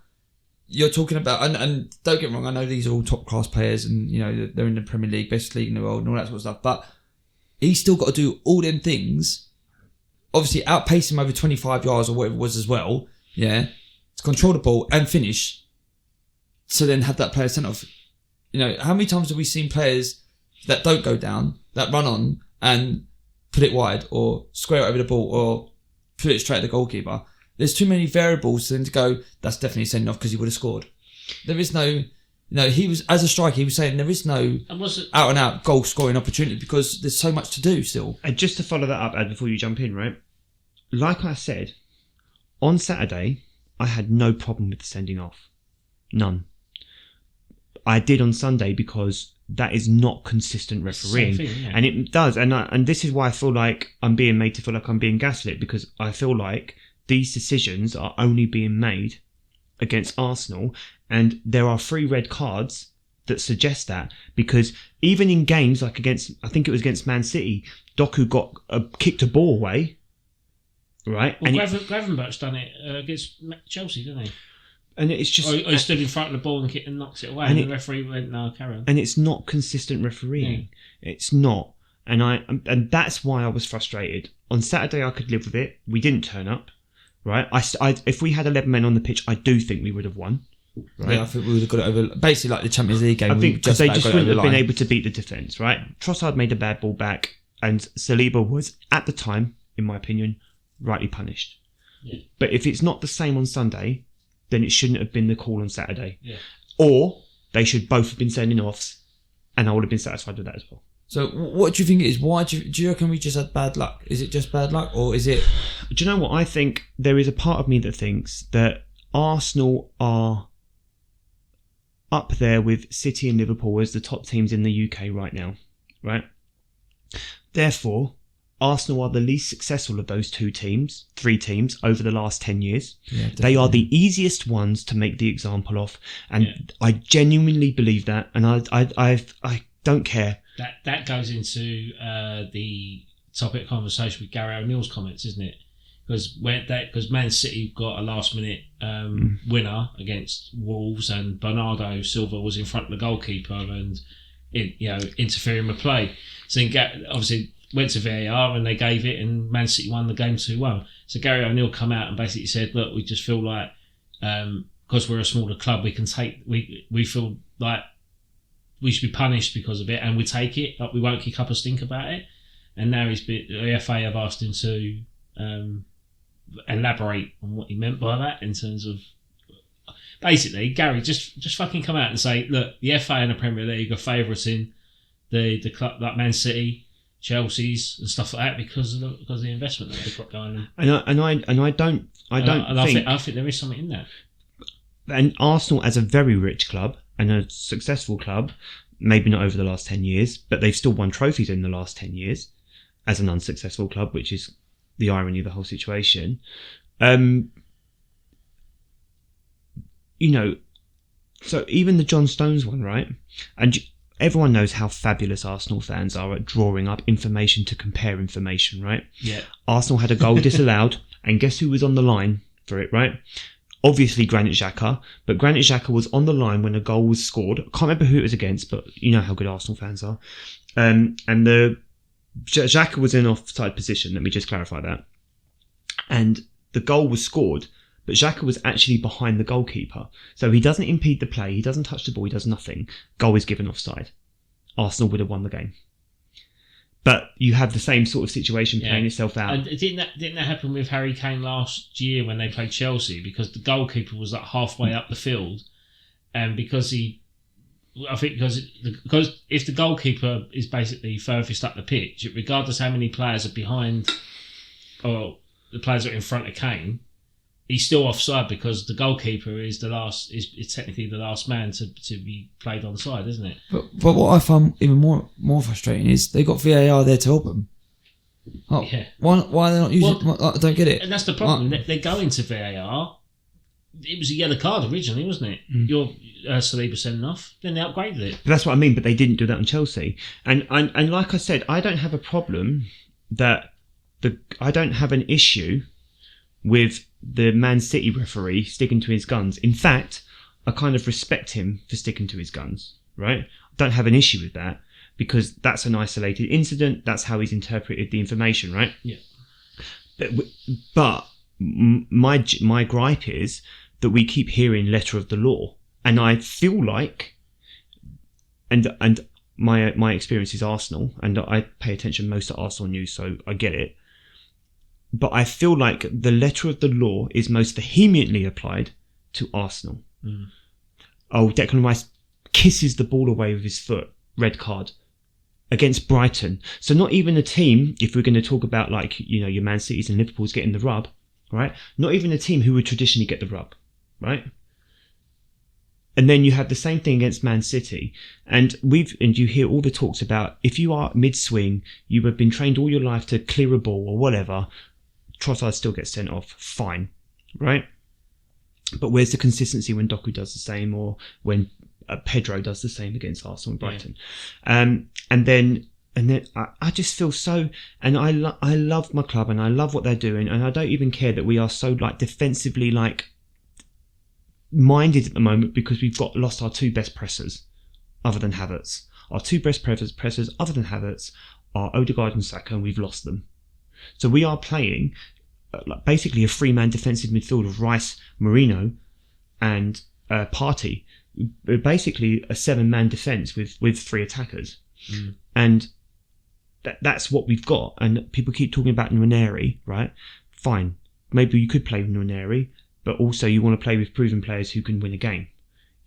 You're talking about, and don't get me wrong, I know these are all top class players and they're in the Premier League, best league in the world and all that sort of stuff, but he's still got to do all them things. Obviously, outpace him over 25 yards or whatever it was as well. Yeah, to control the ball and finish. To then have that player sent off. How many times have we seen players that don't go down, that run on and put it wide or square it over the ball or put it straight at the goalkeeper? There's too many variables for them to go, that's definitely sending off because he would have scored. There is no... he was, as a striker, he was saying there is no out-and-out goal-scoring opportunity because there's so much to do still. And just to follow that up, Ad, before you jump in, right? Like I said, on Saturday, I had no problem with the sending off. None. I did on Sunday because that is not consistent refereeing. Same thing, yeah. And it does. And this is why I feel like I'm being made to feel like I'm being gaslit because I feel like these decisions are only being made against Arsenal, and there are 3 red cards that suggest that because even in games like I think it was against Man City, Doku kicked a ball away, right? Well, Gravenberch's done it against Chelsea, didn't he? And it's just he stood in front of the ball and knocks it away, and the referee went, "No, carry on." And it's not consistent refereeing. Yeah. It's not, and that's why I was frustrated. On Saturday, I could live with it. We didn't turn up. Right, if we had 11 men on the pitch, I do think we would have won. Right? Yeah, I think we would have got it over. Basically, like the Champions League game, I think because they just wouldn't have been able able to beat the defence. Right, Trossard made a bad ball back, and Saliba was at the time, in my opinion, rightly punished. Yeah. But if it's not the same on Sunday, then it shouldn't have been the call on Saturday. Yeah. Or they should both have been sending offs, and I would have been satisfied with that as well. So what do you think it is? Why do you reckon we just had bad luck? Is it just bad luck or is it... Do you know what? I think there is a part of me that thinks that Arsenal are up there with City and Liverpool as the top teams in the UK right now, right? Therefore, Arsenal are the least successful of those 3 teams over the last 10 years. Yeah, they are the easiest ones to make the example of. And I genuinely believe that. And I don't care. That goes into the topic of conversation with Gary O'Neill's comments, isn't it? Because Man City got a last minute winner against Wolves, and Bernardo Silva was in front of the goalkeeper and interfering with play. So obviously went to VAR and they gave it, and Man City won the game 2-1. So Gary O'Neill come out and basically said, "Look, we just feel like because we're a smaller club, we feel like." We should be punished because of it, and we take it. Like, we won't kick up a stink about it. And now the FA have asked him to elaborate on what he meant by that in terms of basically, Gary, just fucking come out and say, look, the FA and the Premier League are favouriting the club like Man City, Chelsea's and stuff like that because of the investment that they've got going on. I think there is something in that. And Arsenal, as a very rich club and a successful club, maybe not over the last 10 years, but they've still won trophies in the last 10 years as an unsuccessful club, which is the irony of the whole situation. So even the John Stones one, right? And everyone knows how fabulous Arsenal fans are at drawing up information to compare information, right? Yeah. Arsenal had a goal disallowed, and guess who was on the line for it, right? obviously Granit Xhaka, but Granit Xhaka was on the line when a goal was scored. I can't remember who it was against, but you know how good Arsenal fans are. And the Xhaka was in offside position. Let me just clarify that. And the goal was scored, but Xhaka was actually behind the goalkeeper. So he doesn't impede the play. He doesn't touch the ball. He does nothing. Goal is given offside. Arsenal would have won the game. But you have the same sort of situation playing itself out. And didn't that happen with Harry Kane last year when they played Chelsea? Because the goalkeeper was like halfway up the field, and because if the goalkeeper is basically furthest up the pitch, regardless how many players are behind or the players are in front of Kane, he's still offside because the goalkeeper is technically the last man to be played onside, isn't it? But what I find even more frustrating is they got VAR there to help them. Oh, yeah. Why are they not using it? I don't get it. And that's the problem. They're going to VAR. It was a yellow card originally, wasn't it? Your Saliba sending off. Then they upgraded it. But that's what I mean. But they didn't do that on Chelsea. And like I said, I don't have a problem I don't have an issue with the Man City referee sticking to his guns. In fact, I kind of respect him for sticking to his guns, right? I don't have an issue with that because that's an isolated incident. That's how he's interpreted the information, right? Yeah. But my gripe is that we keep hearing letter of the law. And I feel like, and my experience is Arsenal, and I pay attention most to Arsenal news, so I get it. But I feel like the letter of the law is most vehemently applied to Arsenal. Oh, Declan Rice kisses the ball away with his foot. Red card. Against Brighton. So not even a team, if we're going to talk about like, you know, your Man Cities and Liverpool's getting the rub, right? Not even a team who would traditionally get the rub, right? And then you have the same thing against Man City. And you hear all the talks about if you are mid-swing, you have been trained all your life to clear a ball or whatever, Trossard still gets sent off. Fine, right? But where's the consistency when Doku does the same or when Pedro does the same against Arsenal and Brighton? Yeah. And then I just feel so, and I love my club and I love what they're doing, and I don't even care that we are so like defensively like minded at the moment because we've lost our two best pressers other than Havertz. Our two best pressers other than Havertz are Odegaard and Saka, and we've lost them. So we are playing basically a three-man defensive midfield of Rice, Mourinho, and Partey. Basically a seven-man defence with three attackers. And that's what we've got. And people keep talking about Nwaneri, right? Fine. Maybe you could play with Nwaneri, but also you want to play with proven players who can win a game.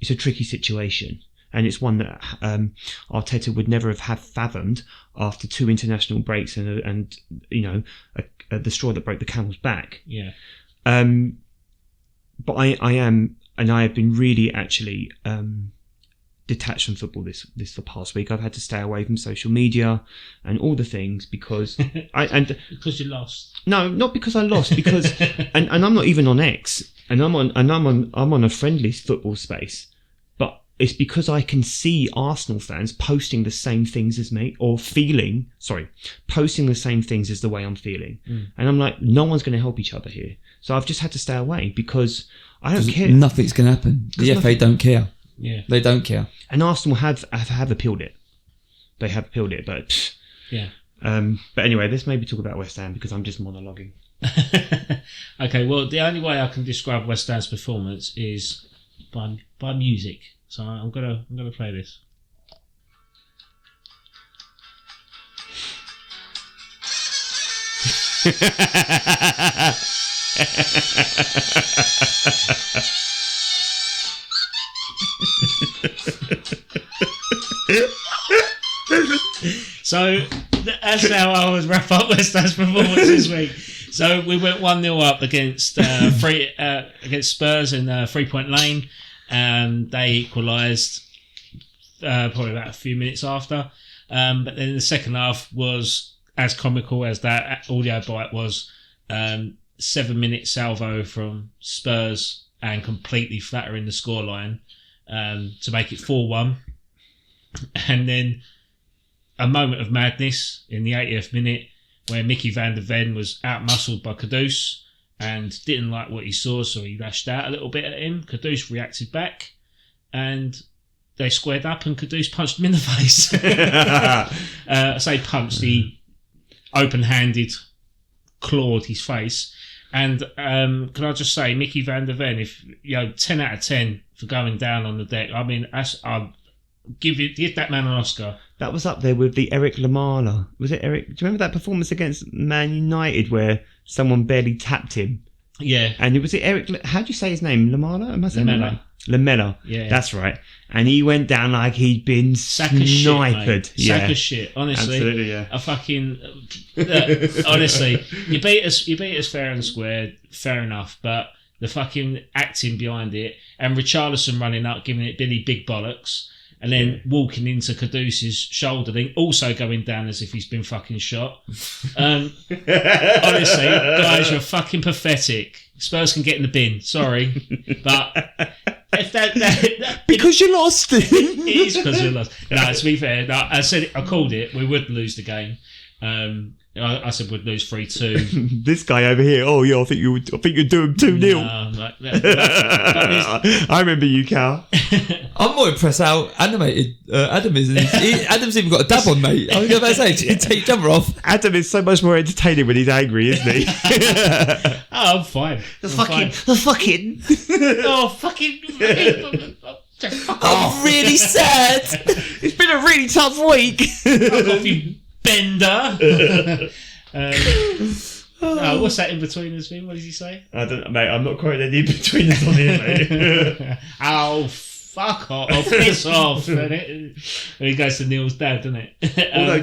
It's a tricky situation. And it's one that Arteta would never have fathomed after two international breaks and you know, the straw that broke the camel's back. Yeah. But I am, and I have been really actually detached from football this the past week. I've had to stay away from social media and all the things because because you lost. No, not because I lost. Because and I'm not even on X, and I'm on a friendly football space. It's because I can see Arsenal fans posting the same things as me posting the same things as the way I'm feeling. And I'm like, no one's going to help each other here. So I've just had to stay away because I don't care. Nothing's going to happen. The FA don't care. Yeah. They don't care. And Arsenal have appealed it. They have appealed it, but yeah. But anyway, let's maybe talk about West Ham because I'm just monologuing. Okay, well, the only way I can describe West Ham's performance is by music. So I'm gonna play this. So that's how I would wrap up West Ham's performance this week. So we went 1-0 up against Spurs in 3-point lane. They equalised probably about a few minutes after. But then the second half was as comical as that audio bite was. 7-minute salvo from Spurs and completely flattering the scoreline to make it 4-1. And then a moment of madness in the 80th minute where Mickey van der Ven was out-muscled by Kudus and didn't like what he saw, so he lashed out a little bit at him. Kudus reacted back, and they squared up, and Kudus punched him in the face. I say punched, he open-handed clawed his face. And can I just say, Mickey van der Ven, 10 out of 10 for going down on the deck. I mean, I'll give that man an Oscar. That was up there with the Eric Lamela. Was it Eric? Do you remember that performance against Man United where someone barely tapped him? Yeah. And was it Eric? How do you say his name? Lamela? Am I saying Lamela. Lamela. Yeah. That's right. And he went down like he'd been sniped. Sack of shit, honestly. Absolutely, yeah. A fucking... honestly, you beat us fair and square, fair enough, but the fucking acting behind it, and Richarlison running up, giving it Billy big bollocks, and then walking into Kudus's shoulder, then also going down as if he's been fucking shot. Honestly, guys, you're fucking pathetic. Spurs can get in the bin, sorry. But if that because you lost. It is because we lost. No, to be fair, I called it. We would lose the game. I said we'd lose 3-2. This guy over here. Oh yeah, I think you'd do him 2-0. I remember you, Cal. I'm more impressed how animated Adam is. Adam's even got a dab on, mate. I was about to say, take your jumper off. Adam is so much more entertaining when he's angry, isn't he? Oh, I'm fine. The fucking. Oh, fucking. I'm really sad. It's been a really tough week. Coffee bender. What's that in between us thing? What does he say? I don't know, mate. I'm not quite any in between us on here, mate. Oh, fuck off! Piss off! And he goes to Neil's dad, doesn't it? Although,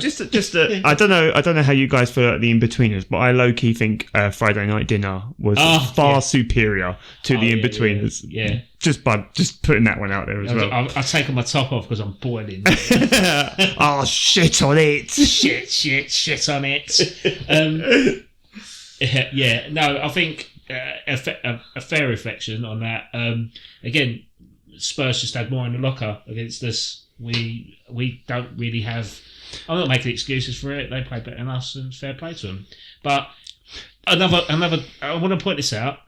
I don't know how you guys feel like the in-betweeners, but I low-key think Friday night dinner was far superior to the in-betweeners. Yeah. Just putting that one out there as well. I've taken my top off because I'm boiling. Oh, shit on it! Shit on it. Yeah, no, I think a fair reflection on that. Again, Spurs just had more in the locker against us. We don't really have... I'm not making excuses for it. They play better than us, and fair play to them. But another, I want to point this out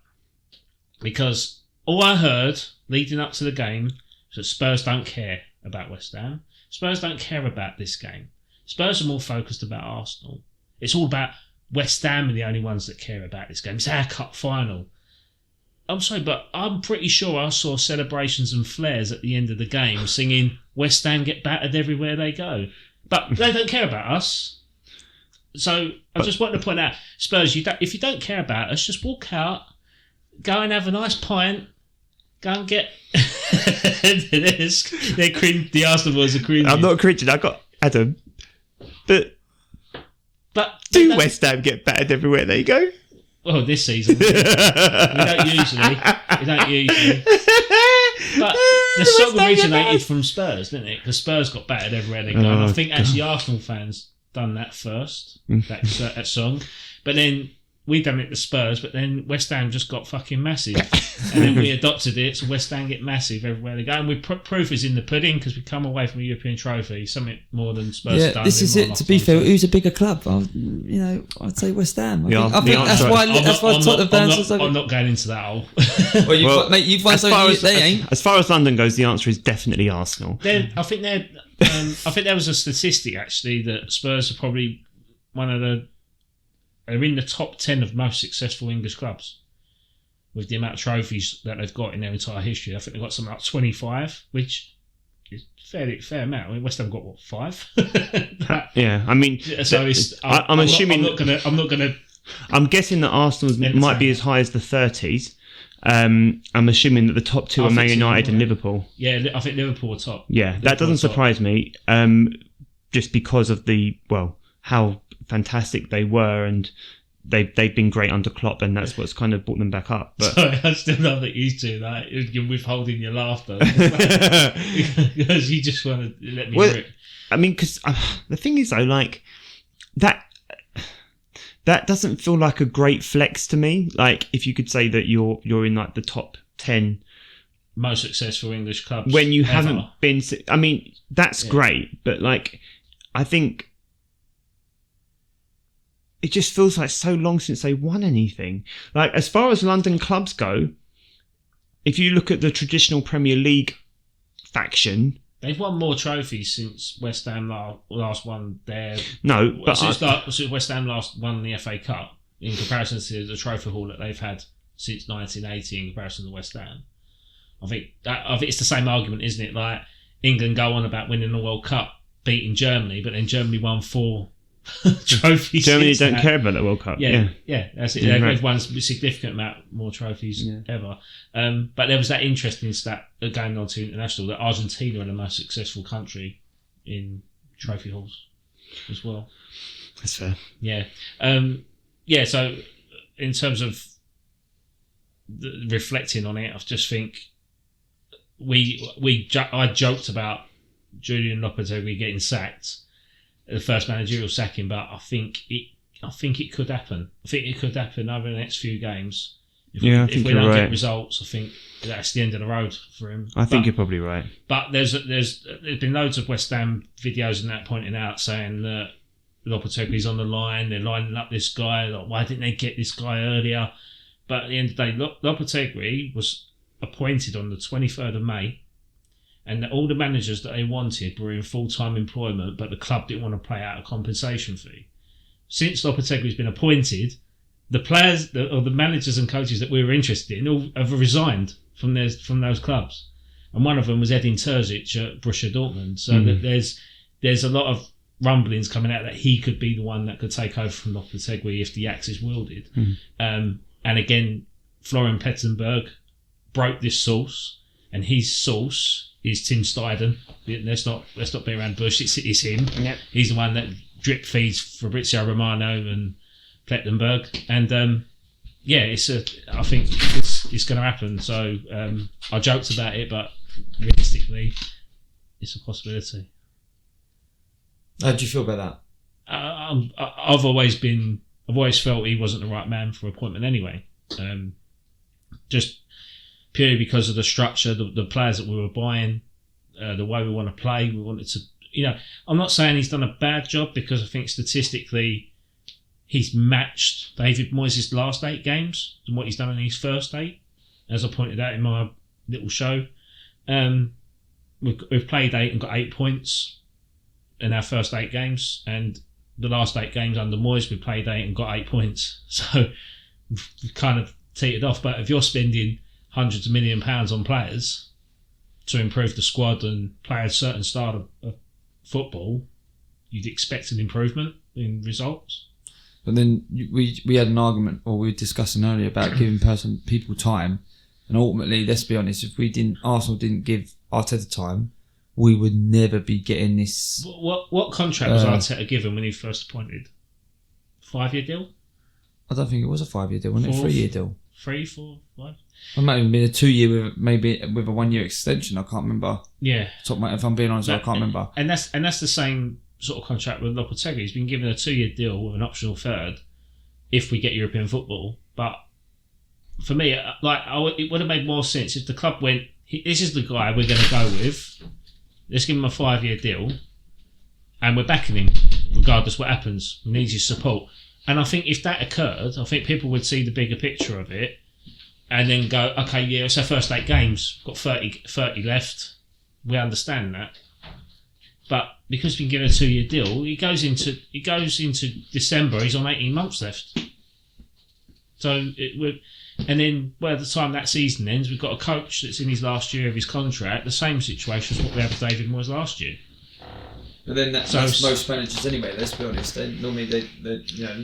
because all I heard leading up to the game was that Spurs don't care about West Ham. Spurs don't care about this game. Spurs are more focused about Arsenal. It's all about West Ham are the only ones that care about this game. It's our cup final. I'm sorry, but I'm pretty sure I saw celebrations and flares at the end of the game singing West Ham get battered everywhere they go. But they don't care about us. So I just want to point out, Spurs, if you don't care about us, just walk out, go and have a nice pint, go and get... The Arsenal boys are cringing. I'm not cringing, I got Adam. But do West Ham get battered everywhere they go? Well, this season. we don't usually. But the song originated from Spurs, didn't it? Because Spurs got battered everywhere they go. And I think actually Arsenal fans done that first, that song. But then we done it to Spurs, but then West Ham just got fucking massive. And then we adopted it, so West Ham get massive everywhere they go. And proof is in the pudding because we come away from a European trophy, something more than Spurs have done. This is it. To be fair, who's a bigger club? I'd say West Ham. I think that's why Tottenham fans. I'm not going into that hole. You've won something they ain't. As far as London goes, the answer is definitely Arsenal. I think there was a statistic actually that Spurs are probably are in the top 10 of most successful English clubs with the amount of trophies that they've got in their entire history. I think they've got something like 25, which is fair amount. I mean, West Ham got, 5? Yeah, I mean... So I'm assuming... I'm not gonna... I'm guessing that Arsenal's might be as high as the 30s. I'm assuming that the top two are Man United and Liverpool. Yeah, I think Liverpool are top. Yeah, that doesn't surprise me. Just because of how fantastic they were, and they've been great under Klopp, and that's what's kind of brought them back up. But sorry, I still love that you two that you're withholding your laughter because you just want to let me rip. I mean, because the thing is though, like that doesn't feel like a great flex to me. Like if you could say that you're in like the top 10 most successful English clubs when you ever. haven't been. I mean, that's great, but like I think it just feels like so long since they won anything. Like, as far as London clubs go, if you look at the traditional Premier League faction, they've won more trophies since West Ham last won their. No, but since West Ham last won the FA Cup, in comparison to the trophy haul that they've had since 1980, in comparison to West Ham, I think it's the same argument, isn't it? Like, England go on about winning the World Cup, beating Germany, but then Germany won 4 trophies. Germany don't care about the World Cup. Yeah, that's it. Yeah, They've right. won a significant amount more trophies ever. But there was that interesting stat going on to international that Argentina are the most successful country in trophy hauls as well. That's fair. Yeah. So in terms of reflecting on it, I just think I joked about Julian Lopetegui getting sacked, the first managerial sacking, but I think it could happen. I think it could happen over the next few games. If we don't get results, I think that's the end of the road for him. I think you're probably right. But there's been loads of West Ham videos and that pointing out saying that Lopetegui's on the line, they're lining up this guy, like, why didn't they get this guy earlier? But at the end of the day, Lopetegui was appointed on the 23rd of May, and all the managers that they wanted were in full-time employment, but the club didn't want to pay out a compensation fee. Since Lopetegui's been appointed, the players or the managers and coaches that we were interested in all have resigned from those clubs, and one of them was Edin Terzic at Borussia Dortmund. So that there's a lot of rumblings coming out that he could be the one that could take over from Lopetegui if the axe is wielded. And again, Florian Pettenberg broke this source, and his source is Tim Steidten. Let's not be around the bush. It's him. Yep. He's the one that drip feeds Fabrizio Romano and Plettenberg, and I think it's going to happen. So I joked about it, but realistically, it's a possibility. How do you feel about that? I've always felt he wasn't the right man for appointment anyway. Just purely because of the structure, the players that we were buying, the way we want to play. We wanted to, I'm not saying he's done a bad job, because I think statistically he's matched David Moyes' last 8 games than what he's done in his first 8, as I pointed out in my little show. We've played 8 and got 8 points in our first 8 games, and the last 8 games under Moyes we played 8 and got 8 points. So we've kind of teetered off. But if you're spending hundreds of £1 million on players to improve the squad and play a certain style of football, you'd expect an improvement in results. But then we had an argument, or we were discussing earlier, about giving people time, and ultimately, let's be honest, if Arsenal didn't give Arteta time, we would never be getting this. What contract was Arteta given when he first appointed? 5-year deal? I don't think it was a 5-year deal, wasn't it? A 3-year deal. 3, 4, 5. It might have been a 2-year with a 1-year extension. I can't remember. Yeah. If I'm being honest, I can't remember. And that's the same sort of contract with Lopetegui. He's been given a 2-year deal with an optional third if we get European football. But for me, it would have made more sense if the club went, this is the guy we're going to go with. Let's give him a 5-year deal, and we're backing him regardless what happens. We need his support. And I think if that occurred, I think people would see the bigger picture of it and then go, okay, yeah, it's our first 8 games. Got 30 left. We understand that. But because we've been given a 2-year deal, he goes into December, he's on 18 months left. So and then by the time that season ends, we've got a coach that's in his last year of his contract, the same situation as what we had with David Moyes last year. But then that's most managers anyway. Let's be honest. Normally,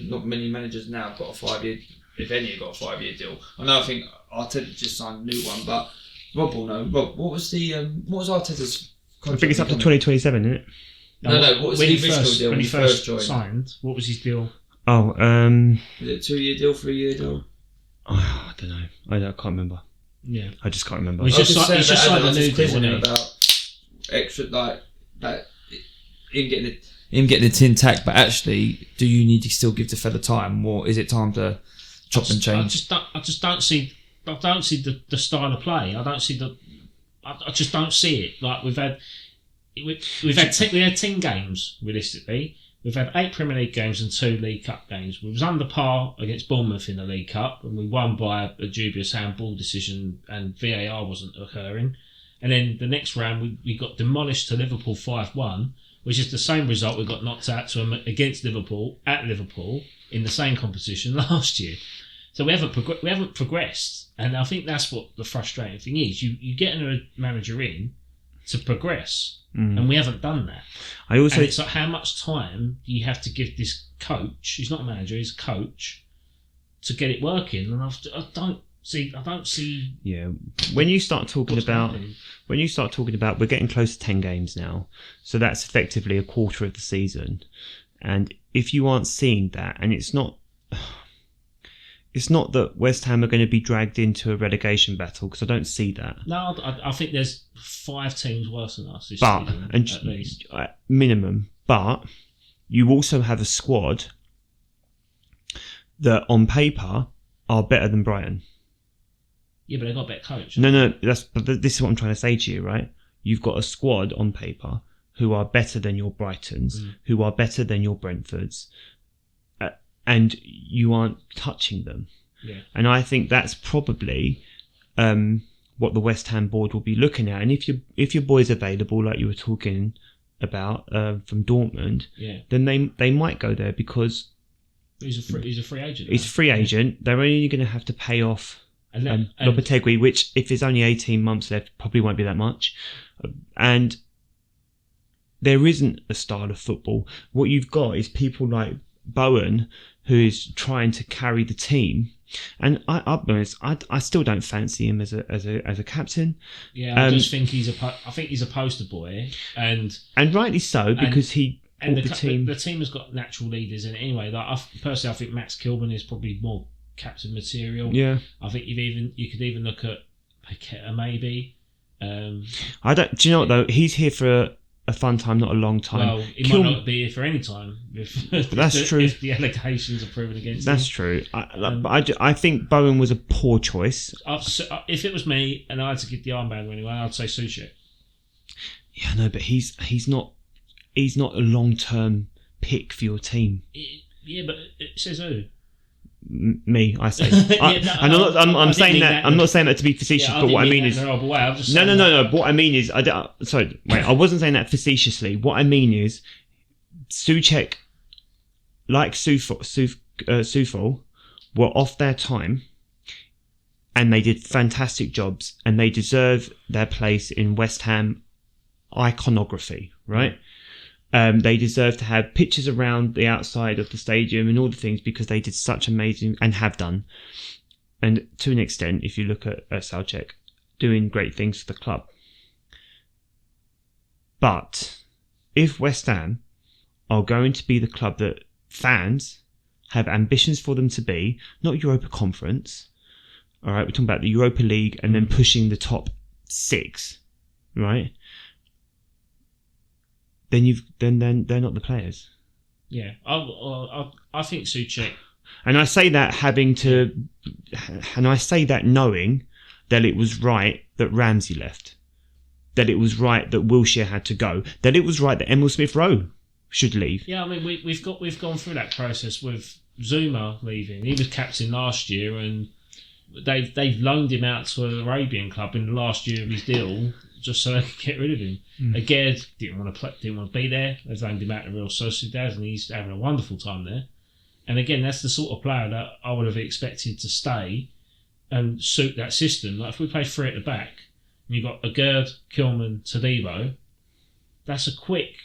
not many managers now have got a 5-year. If any, have got a 5-year deal. I think Arteta just signed a new one, but Rob will know. Rob, what was Arteta's contract? I think it's up to 2027, isn't it? No. What was the original deal when he first joined? signed? What was his deal? Oh, was it a 2-year deal, 3-year deal? I don't know. I can't remember. Yeah, I just can't remember. He's just signed a new deal about extra like him getting the tin tack, but actually, do you need to still give the fella time, or is it time to chop and change? I just don't see the style of play. I just don't see it. Like we had 10 games realistically. We've had 8 Premier League games and 2 League Cup games. We was under par against Bournemouth in the League Cup, and we won by a dubious handball decision, and VAR wasn't occurring. And then the next round, we got demolished to Liverpool 5-1, which is the same result we got knocked out to against Liverpool at Liverpool in the same competition last year. So we haven't progressed, and I think that's what the frustrating thing is. You get a manager in to progress. And we haven't done that. And it's like, how much time do you have to give this coach? He's not a manager; he's a coach to get it working. And I don't see. Yeah, when you start talking about we're getting close to 10 games now, so that's effectively a quarter of the season. And if you aren't seeing that, and it's not that West Ham are going to be dragged into a relegation battle, because I don't see that. No, I think there's 5 teams worse than us this season, at least. Minimum. But you also have a squad that on paper are better than Brighton. Yeah, but they've got a better coach. No, this is what I'm trying to say to you, right? You've got a squad on paper who are better than your Brightons, who are better than your Brentfords, and you aren't touching them. Yeah. And I think that's probably what the West Ham board will be looking at. And if your boy's available, like you were talking about from Dortmund, then they might go there, because he's a free agent. He's a free agent. They're only going to have to pay off Lopetegui, which, if there's only 18 months left, probably won't be that much. And there isn't a style of football. What you've got is people like Bowen, who is trying to carry the team, and I'll be honest, I still don't fancy him as a captain. Yeah, I just think he's a poster boy, and rightly so, because he and the team. The team has got natural leaders in it anyway. Like personally, I think Max Kilman is probably more captain material. Yeah, I think you could even look at Paqueta maybe. I don't. Do you know what though? He's here for a fun time, not a long time. Well, he might not be here for any time. That's true. If the allegations are proven against him. That's true. I think Bowen was a poor choice. If it was me and I had to give the armband anyway, I'd say Soucek. Yeah, no, but he's not a long-term pick for your team. Yeah, but it says who? Me, I say. I'm saying that. I'm not saying that to be facetious, but what I mean is no. But what I mean is, I wasn't saying that facetiously. What I mean is, Soucek, like Soufal, were off their time, and they did fantastic jobs, and they deserve their place in West Ham iconography, right? They deserve to have pictures around the outside of the stadium and all the things, because they did such amazing, and have done, and to an extent, if you look at Soucek, doing great things for the club. But if West Ham are going to be the club that fans have ambitions for them to be, not Europa Conference, all right, we're talking about the Europa League and then pushing the top 6, right? Then they're not the players. Yeah, I think Soucek. And I say that knowing that it was right that Ramsey left, that it was right that Wilshere had to go, that it was right that Emil Smith-Rowe should leave. Yeah, I mean we've gone through that process with Zuma leaving. He was captain last year, and they've loaned him out to an Arabian club in the last year of his deal, just so they could get rid of him. Again, didn't want to be there. They've loaned him out to Real Sociedad, and he's having a wonderful time there. And again, that's the sort of player that I would have expected to stay and suit that system. Like if we play 3 at the back, and you've got Agerd, Kilman, Todibo, that's a quick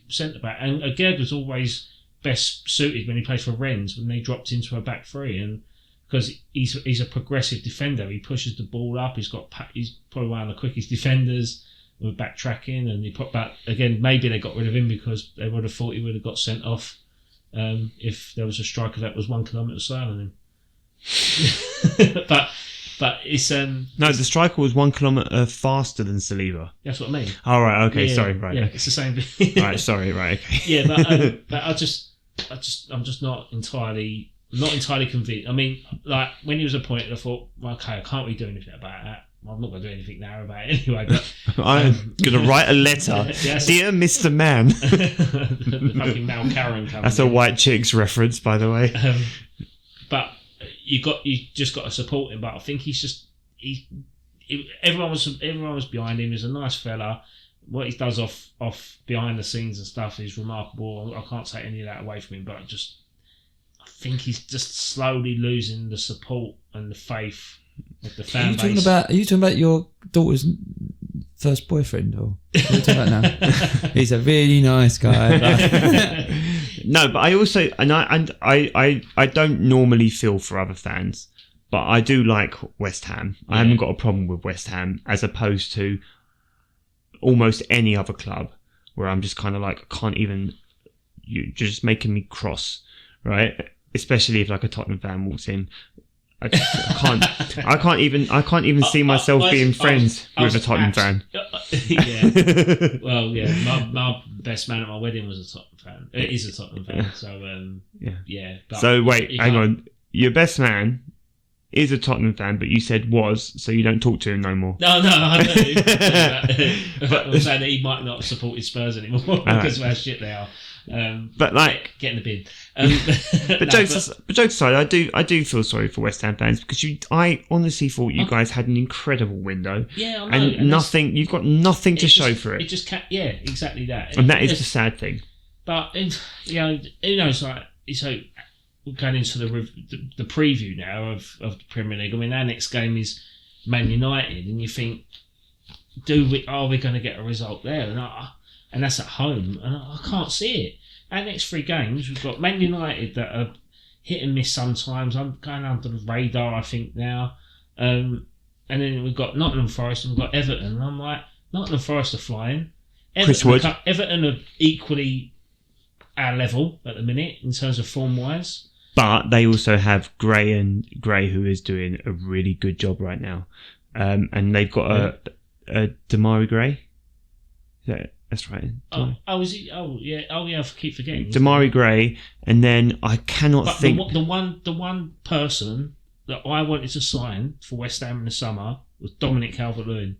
centre back. And Agerd was always best suited when he played for Rennes, when they dropped into a back 3, and because he's a progressive defender. He pushes the ball up. He's probably one of the quickest defenders with backtracking, and he put back again. Maybe they got rid of him because they would have thought he would have got sent off if there was a striker that was 1 kilometre slower than him. but it's no, the striker was 1 kilometre faster than Saliba. That's what I mean. Oh right, okay, yeah, sorry, right. Yeah, it's the same thing. Right, sorry, right, okay. Yeah, but I'm just not entirely convinced. I mean, like when he was appointed, I thought, well, okay, I can't really do anything about that. I'm not going to do anything now about it anyway. But I'm going to write a letter. Yes. Dear Mr. Man. The fucking Mal Karen coming. That's a White Chicks reference, by the way. But you just got to support him. But I think everyone was behind him. He's a nice fella. What he does off behind the scenes and stuff is remarkable. I can't take any of that away from him. But I think he's just slowly losing the support and the faith of the fan base. Are you talking about your daughter's first boyfriend, or what are you talking about now? He's a really nice guy. No, but I also I don't normally feel for other fans, but I do like West Ham. Yeah. I haven't got a problem with West Ham as opposed to almost any other club where I'm just kind of like, I can't even, you're just making me cross, right? Especially if like a Tottenham fan walks in. I can't even see myself being friends with a Tottenham fan. Yeah. Well, yeah. My best man at my wedding was a Tottenham fan. It is a Tottenham fan. So yeah. But so wait, hang on. Your best man is a Tottenham fan, but you said was, so you don't talk to him no more. No, I do. But I'm saying that he might not support his Spurs anymore because of how shit they are. But like, get in the bin. But jokes aside, I do feel sorry for West Ham fans because I honestly thought you guys had an incredible window. Yeah, I know. And nothing. You've got nothing to show for it. It just can't. Yeah, exactly that. And that is the sad thing. But it's like so. We're going into the preview now of the Premier League. I mean, our next game is Man United, and you think, are we going to get a result there? And that's at home, and I can't see it. Our next 3 games, we've got Man United that are hit and miss sometimes. I'm going under the radar, I think, now. And then we've got Nottingham Forest and we've got Everton. And I'm like, Nottingham Forest are flying. Everton are equally our level at the minute in terms of form-wise. But they also have Gray, who is doing a really good job right now. And they've got a Damari Gray. That's right. Is he? Yeah. I keep forgetting. Damari Gray, and then I cannot think. The one person that I wanted to sign for West Ham in the summer was Dominic Calvert-Lewin,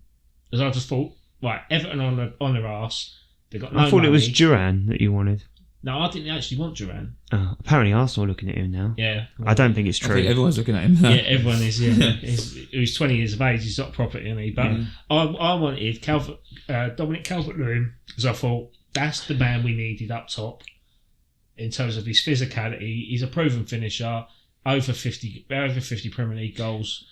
because I just thought, right, Everton on their arse. They got no I thought money. it was Duran that you wanted. No, I didn't actually want Duran. Apparently Arsenal are looking at him now. Yeah. I don't think it's true. I think everyone's looking at him. Yeah, everyone is, yeah. He's 20 years of age, he's not property, isn't he? But I wanted Dominic Calvert-Lewin, because I thought that's the man we needed up top in terms of his physicality. He's a proven finisher, over 50 Premier League goals.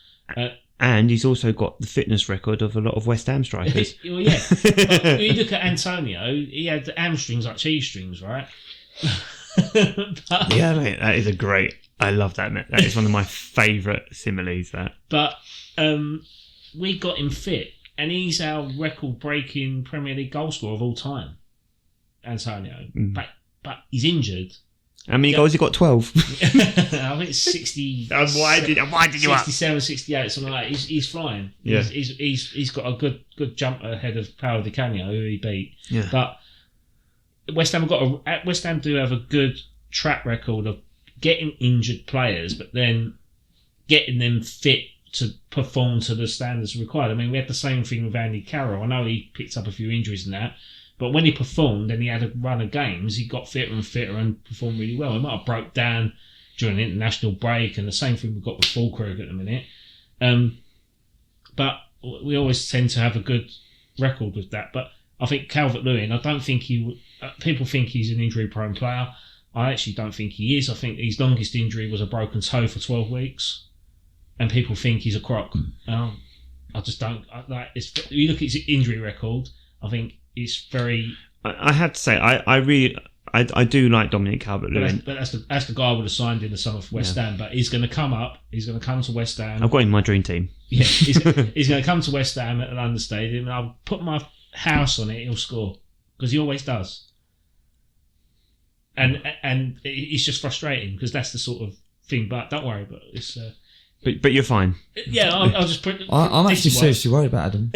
And he's also got the fitness record of a lot of West Ham strikers. Well, yeah. When you look at Antonio, he had the hamstrings like cheese strings, right? Yeah, mate, that is I love that, mate. That is one of my favourite similes, that. But we got him fit, and he's our record-breaking Premier League goal scorer of all time, Antonio. But he's injured. How many goals he got? 12. I think it's 60. Why did you 67, 68, something like that. He's flying. Yeah. He's got a good jump ahead of Paolo Di Canio, who he beat. Yeah. But West Ham do have a good track record of getting injured players, but then getting them fit to perform to the standards required. I mean, we had the same thing with Andy Carroll. I know he picked up a few injuries and that. But when he performed and he had a run of games, he got fitter and fitter and performed really well. He might have broke down during the international break, and the same thing we've got with Fulkrug at the minute. But we always tend to have a good record with that. But I think Calvert-Lewin, I don't think people think he's an injury-prone player. I actually don't think he is. I think his longest injury was a broken toe for 12 weeks. And people think he's a crock. I just don't. If you look at his injury record, I think it's very. I have to say, I do like Dominic Calvert-Lewin. But that's the guy I would have signed in the summer for West Ham. But he's going to come up. He's going to come to West Ham. I've got him in my dream team. Yeah, he's going to come to West Ham at the London Stadium, and I'll put my house on it. He'll score, because he always does. And it's just frustrating, because that's the sort of thing. But don't worry, but it's. But you're fine. Yeah, I'll just put. I'm actually seriously worried about Adam.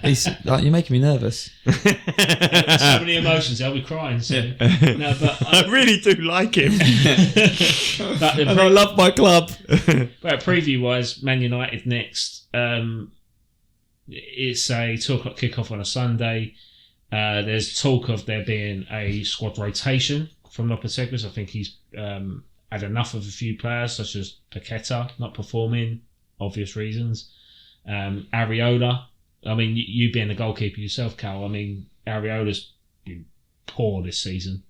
You're making me nervous. So many emotions, I'll be crying soon. Yeah. No, but I really do like him. And I love my club. But preview wise, Man United next. It's a 2:00 kickoff on a Sunday. There's talk of there being a squad rotation from Lopetegui. I think he's had enough of a few players, such as Paqueta, not performing, obvious reasons. Areola. I mean, you being a goalkeeper yourself, Cal, I mean, Areola's been poor this season.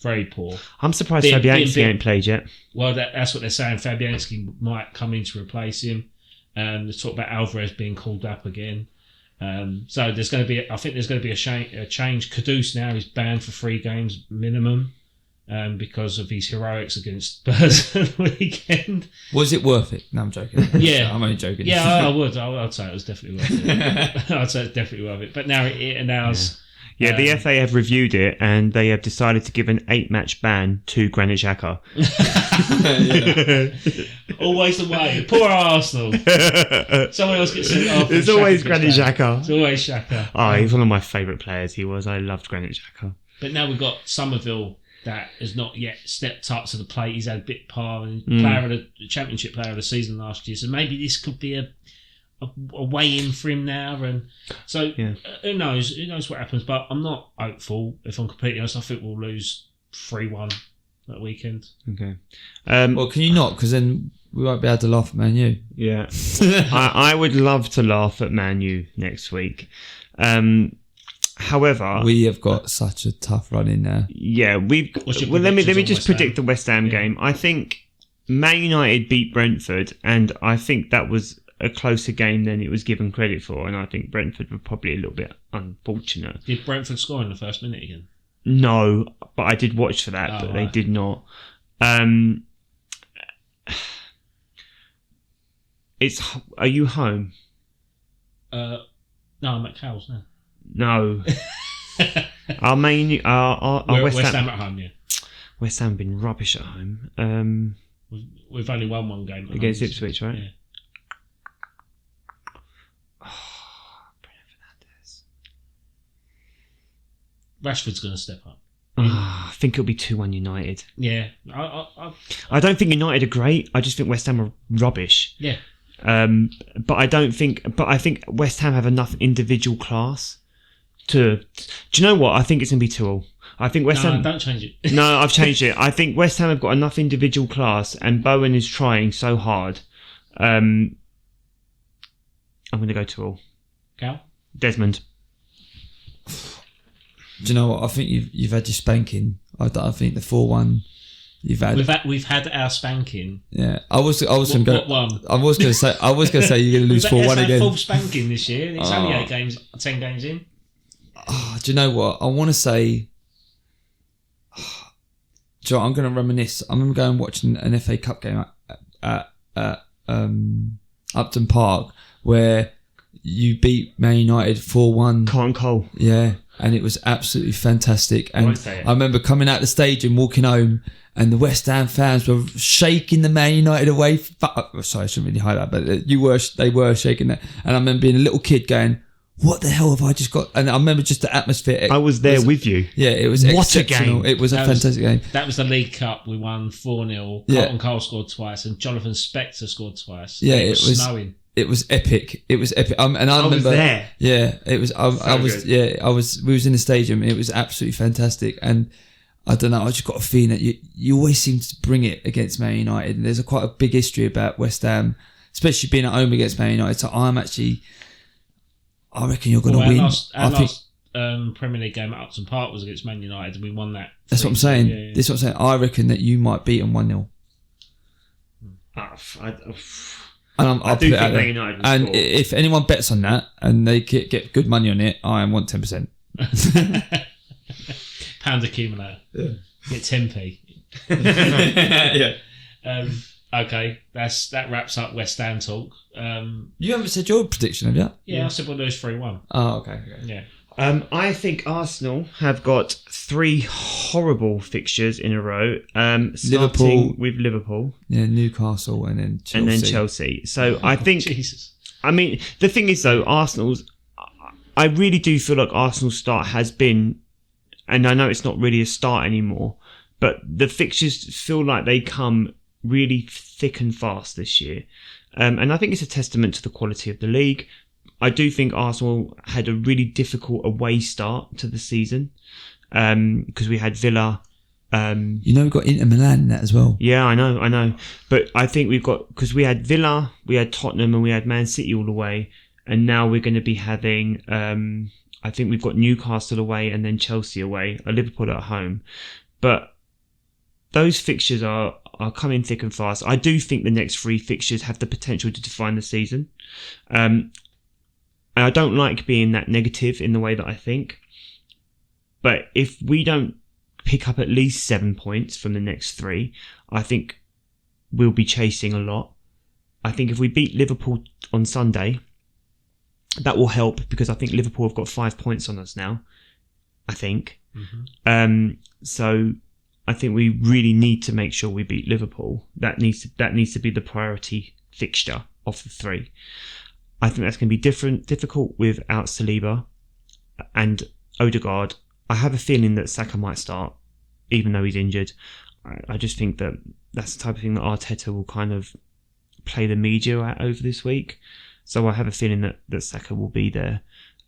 Very poor. I'm surprised Fabianski ain't played yet. Well, that's what they're saying. Fabianski might come in to replace him. They talk about Alvarez being called up again. So there's going to be, I think there's going to be a change. Kudus now is banned for 3 games minimum because of his heroics against Spurs on the weekend. Was it worth it? No, I'm joking. Yeah. I'm only joking. Yeah, I would. I'd say it was definitely worth it. I'd say it's definitely worth it. But now it announces... Yeah, the FA have reviewed it and they have decided to give an 8-match ban to Granit Xhaka. Always the way. Poor Arsenal. Someone else gets sent off. It's always Granit Xhaka. It's always Xhaka. Oh, he's one of my favourite players. He was. I loved Granit Xhaka. But now we've got Somerville that has not yet stepped up to the plate. He's had a bit par and player of the Championship player of the season last year. So maybe this could be a way in for him now, and so who knows what happens, but I'm not hopeful. If I'm completely honest, I think we'll lose 3-1 that weekend. Okay. Well, can you not? Because then we won't be able to laugh at Man U. Yeah. I would love to laugh at Man U next week. However, we have got such a tough run in there. Yeah, let me just predict the West Ham game. I think Man United beat Brentford, and I think that was a closer game than it was given credit for, and I think Brentford were probably a little bit unfortunate. Did Brentford score in the first minute again? No, but I did watch for that, but they did not. Are you home? No, I'm at Cow's now. No. Our West Ham at home, yeah. West Ham have been rubbish at home. We've only won 1 game against Ipswich, right? Yeah. Rashford's going to step up. I think it'll be 2-1 United. Yeah. I don't think United are great. I just think West Ham are rubbish. Yeah. But I think West Ham have enough individual class to... Do you know what? I think it's going to be 2-2. I think West Ham... don't change it. No, I've changed it. I think West Ham have got enough individual class, and Bowen is trying so hard. I'm going to go 2-2. Cal? Desmond. Do you know what? I think you've had your spanking. I think the 4-1 you've had. We've had our spanking. Yeah, I was going to go. What one? I was going to say you're going to lose 4-1 again. Full spanking this year. It's only 10 games in. Do you know what? I want to say. Do you know what? I'm going to reminisce. I remember going and watching an FA Cup game at Upton Park where you beat Man United 4-1. Can't Cole. Yeah. And it was absolutely fantastic. And I remember coming out the stadium, walking home, and the West Ham fans were shaking the Man United away. Sorry, I shouldn't really highlight, but they were shaking that. And I remember being a little kid going, "What the hell have I just got?" And I remember just the atmosphere. I was there with you. Yeah, it was exceptional. It was a fantastic game. That was the League Cup. We won 4-0. Yeah. Carlton Cole scored twice, and Jonathan Spector scored twice. Yeah, it was snowing. It was epic. And I remember. Was there. Yeah, it was. I was. Good. Yeah, I was. We was in the stadium. It was absolutely fantastic. And I don't know. I just got a feeling that you always seem to bring it against Man United. And there's quite a big history about West Ham, especially being at home against Man United. So I reckon you're going to win. Our last Premier League game at Upton Park was against Man United, and we won that. That's what I'm saying. Yeah. That's what I'm saying. I reckon that you might beat them 1-0. And I do think Man United will score. If anyone bets on that and they get good money on it, I want 10%. Pound accumulator. Yeah. Get 10p. Yeah. Okay, that wraps up West Ham talk. You haven't said your prediction, have you? Yeah, I said we'll lose 3-1. Oh, okay. Yeah. I think Arsenal have got 3 horrible fixtures in a row. Starting with Liverpool. Yeah, Newcastle and then Chelsea. So I think... Jesus. I mean, the thing is though, I really do feel like Arsenal's start has been, and I know it's not really a start anymore, but the fixtures feel like they come really thick and fast this year. And I think it's a testament to the quality of the league. I do think Arsenal had a really difficult away start to the season because we had Villa. We've got Inter Milan in that as well. Yeah, I know. But I think because we had Villa, we had Tottenham, and we had Man City all away, and now we're going to be having. I think we've got Newcastle away and then Chelsea away, Liverpool at home, but those fixtures are coming thick and fast. I do think the next 3 fixtures have the potential to define the season. And I don't like being that negative in the way that I think. But if we don't pick up at least 7 points from the next 3, I think we'll be chasing a lot. I think if we beat Liverpool on Sunday, that will help because I think Liverpool have got 5 points on us now. I think. Mm-hmm. So I think we really need to make sure we beat Liverpool. That needs to be the priority fixture of the 3. I think that's going to be difficult without Saliba and Odegaard. I have a feeling that Saka might start, even though he's injured. I just think that that's the type of thing that Arteta will kind of play the media at over this week. So I have a feeling that Saka will be there,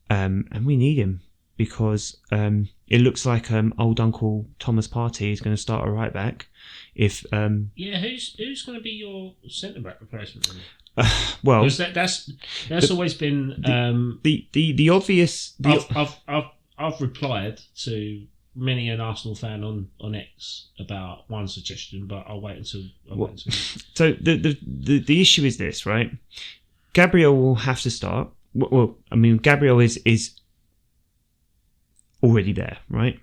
and we need him because it looks like old Uncle Thomas Partey is going to start a right back. Who's going to be your centre back replacement? Well, that's always been the obvious. I've replied to many an Arsenal fan on X about one suggestion, but I'll wait until. So the issue is this, right? Gabriel will have to start. Well, I mean, Gabriel is already there, right?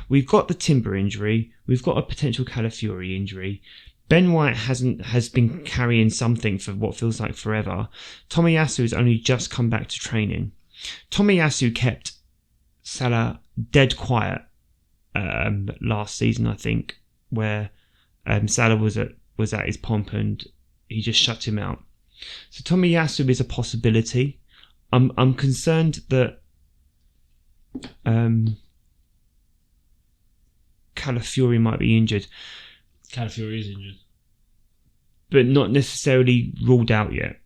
We've got the Timber injury. We've got a potential Calafiori injury. Ben White has been carrying something for what feels like forever. Tomiyasu has only just come back to training. Tomiyasu kept Salah dead quiet last season, I think, where Salah was at his pomp and he just shut him out. So Tomiyasu is a possibility. I'm concerned that Calafiori might be injured. Calafiori is injured, but not necessarily ruled out yet.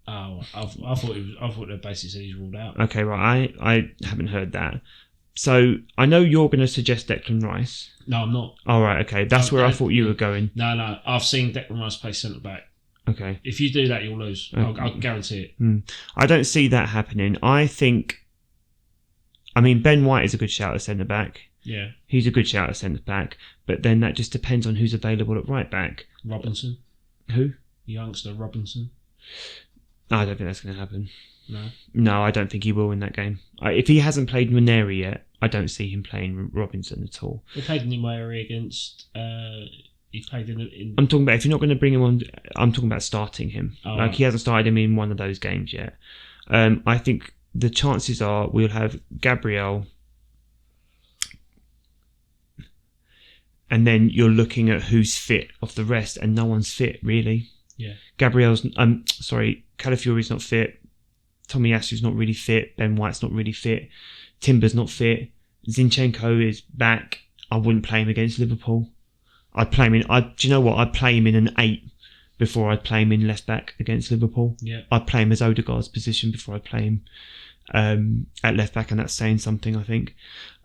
Oh, I thought they basically said he's ruled out. Okay, right. I haven't heard that. So I know you're going to suggest Declan Rice. No, I'm not. All right. Okay, that's where I thought you were going. No. I've seen Declan Rice play centre back. Okay. If you do that, you'll lose. Okay. I'll guarantee it. I don't see that happening. I mean, Ben White is a good shout at centre back. Yeah. He's a good shout at centre back, but then that just depends on who's available at right back. Robinson. Who? Youngster Robinson. I don't think that's going to happen. No. No, I don't think he will in that game. If he hasn't played Muneri yet, I don't see him playing Robinson at all. He played Muneri against. He played in. I'm talking about if you're not going to bring him on. I'm talking about starting him. Oh, right. He hasn't started him in one of those games yet. I think the chances are we'll have Gabriel, and then you're looking at who's fit of the rest, and no one's fit really. Yeah. Calafiori's not fit. Tomiyasu's not really fit. Ben White's not really fit. Timber's not fit. Zinchenko is back. I wouldn't play him against Liverpool. I'd play him in. Do you know what? I'd play him in an 8 before I'd play him in left back against Liverpool. Yeah. I'd play him as Odegaard's position before I'd play him at left back, and that's saying something. I think.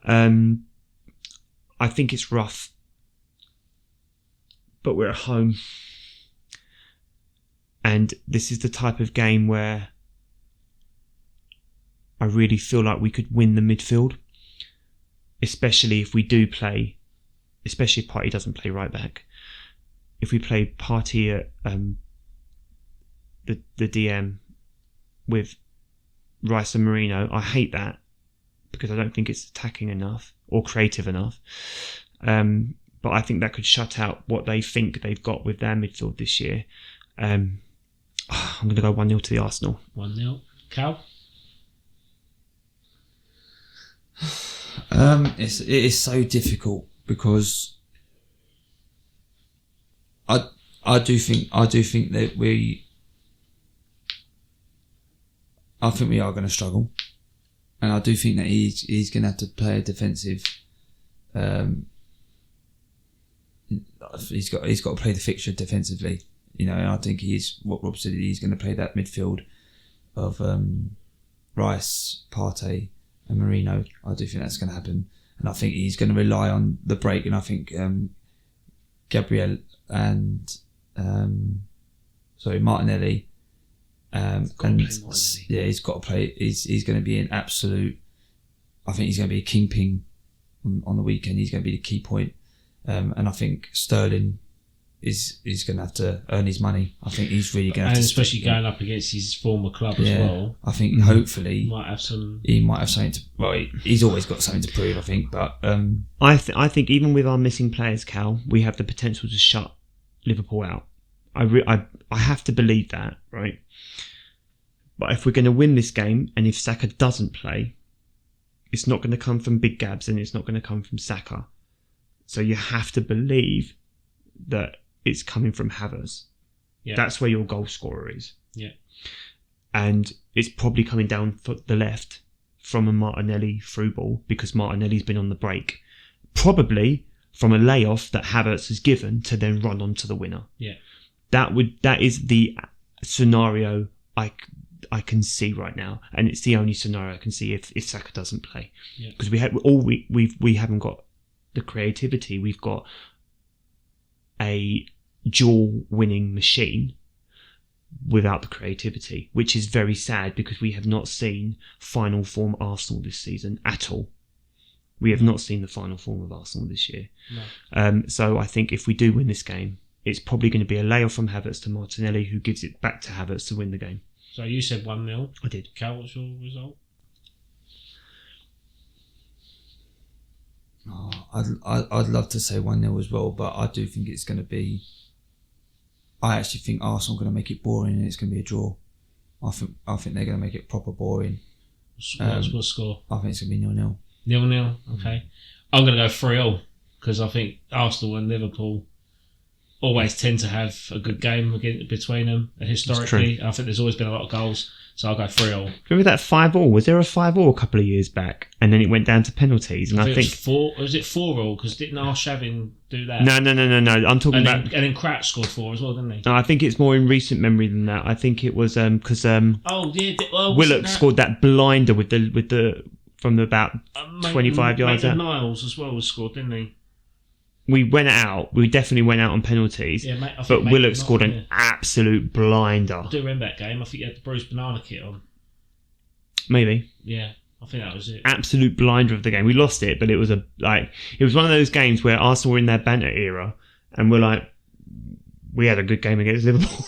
I think it's rough, but we're at home, and this is the type of game where I really feel like we could win the midfield, especially if we do play. Especially if Partey doesn't play right back. If we play Partey at the DM with Rice and Marino, I hate that because I don't think it's attacking enough or creative enough. But I think that could shut out what they think they've got with their midfield this year. I'm going to go 1-0 to the Arsenal. 1-0. Cal? It is so difficult. Because I do think that we are going to struggle, and I do think that he's going to have to play a defensive. He's got to play the fixture defensively, and I think what Rob said, he's going to play that midfield Rice, Partey, and Marino. I do think that's going to happen, and I think he's going to rely on the break. And I think Gabriel and Martinelli. He's got to play. He's going to be an absolute. I think he's going to be a kingpin on the weekend. He's going to be the key point, and I think Sterling is going to have to earn his money. I think he's really going to have to, especially going up against his former club as well. I think hopefully he might have something to. Well, he's always got something to prove. I think, but I think even with our missing players, Cal, we have the potential to shut Liverpool out. I have to believe that, right? But if we're going to win this game, and if Saka doesn't play, it's not going to come from big Gabs, and it's not going to come from Saka. So you have to believe that it's coming from Havertz. Yeah. That's where your goal scorer is. Yeah. And it's probably coming down for the left from a Martinelli through ball, because Martinelli's been on the break. Probably from a layoff that Havertz has given to then run onto the winner. Yeah. That is the scenario I can see right now, and it's the only scenario I can see if Saka doesn't play. Because we haven't got the creativity. We've got a dual winning machine without the creativity, which is very sad, because we have not seen final form Arsenal this season at all. We have not seen the final form of Arsenal this year. No. So I think if we do win this game, it's probably going to be a layoff from Havertz to Martinelli, who gives it back to Havertz to win the game. So you said 1-0. I did. Cal, what's your result? I'd love to say 1-0 as well, but I do think it's going to be. I actually think Arsenal are going to make it boring, and it's going to be a draw. I think they're going to make it proper boring. What's score? I think it's going to be 0-0. 0-0. Okay. I'm going to go 3-0, because I think Arsenal and Liverpool always tend to have a good game between them historically. I think there's always been a lot of goals, so I'll go 3-0. Remember that 5-5? Was there a 5-5 a couple of years back, and then it went down to penalties? And I think was it 4-4? Because didn't Arshavin do that? No. I'm talking about. And then Crouch scored 4 as well, didn't he? No, I think it's more in recent memory than that. I think it was because Willock scored that blinder with the from about 25 yards out. Niles as well was scored, didn't he? We definitely went out on penalties, but Willock scored an absolute blinder. I do remember that game. I think he had the Bruce Banana kit on. Maybe. Yeah, I think that was it. Absolute blinder of the game. We lost it, but it was one of those games where Arsenal were in their banter era, and we had a good game against Liverpool.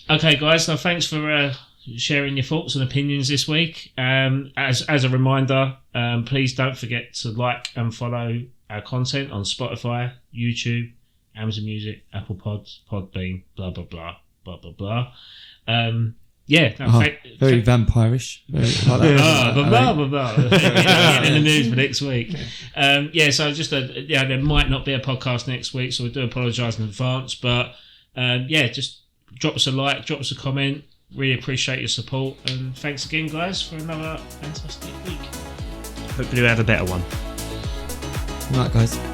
Okay, guys. So thanks for sharing your thoughts and opinions this week. As a reminder, please don't forget to like and follow our content on Spotify, YouTube, Amazon Music, Apple Pods, Podbean, blah blah blah blah blah blah. Very vampirish. Blah blah blah. In the news for next week. So just there might not be a podcast next week, so we do apologise in advance. But just drop us a like, drop us a comment. Really appreciate your support, and thanks again, guys, for another fantastic week. Hopefully we have a better one. Good night, guys.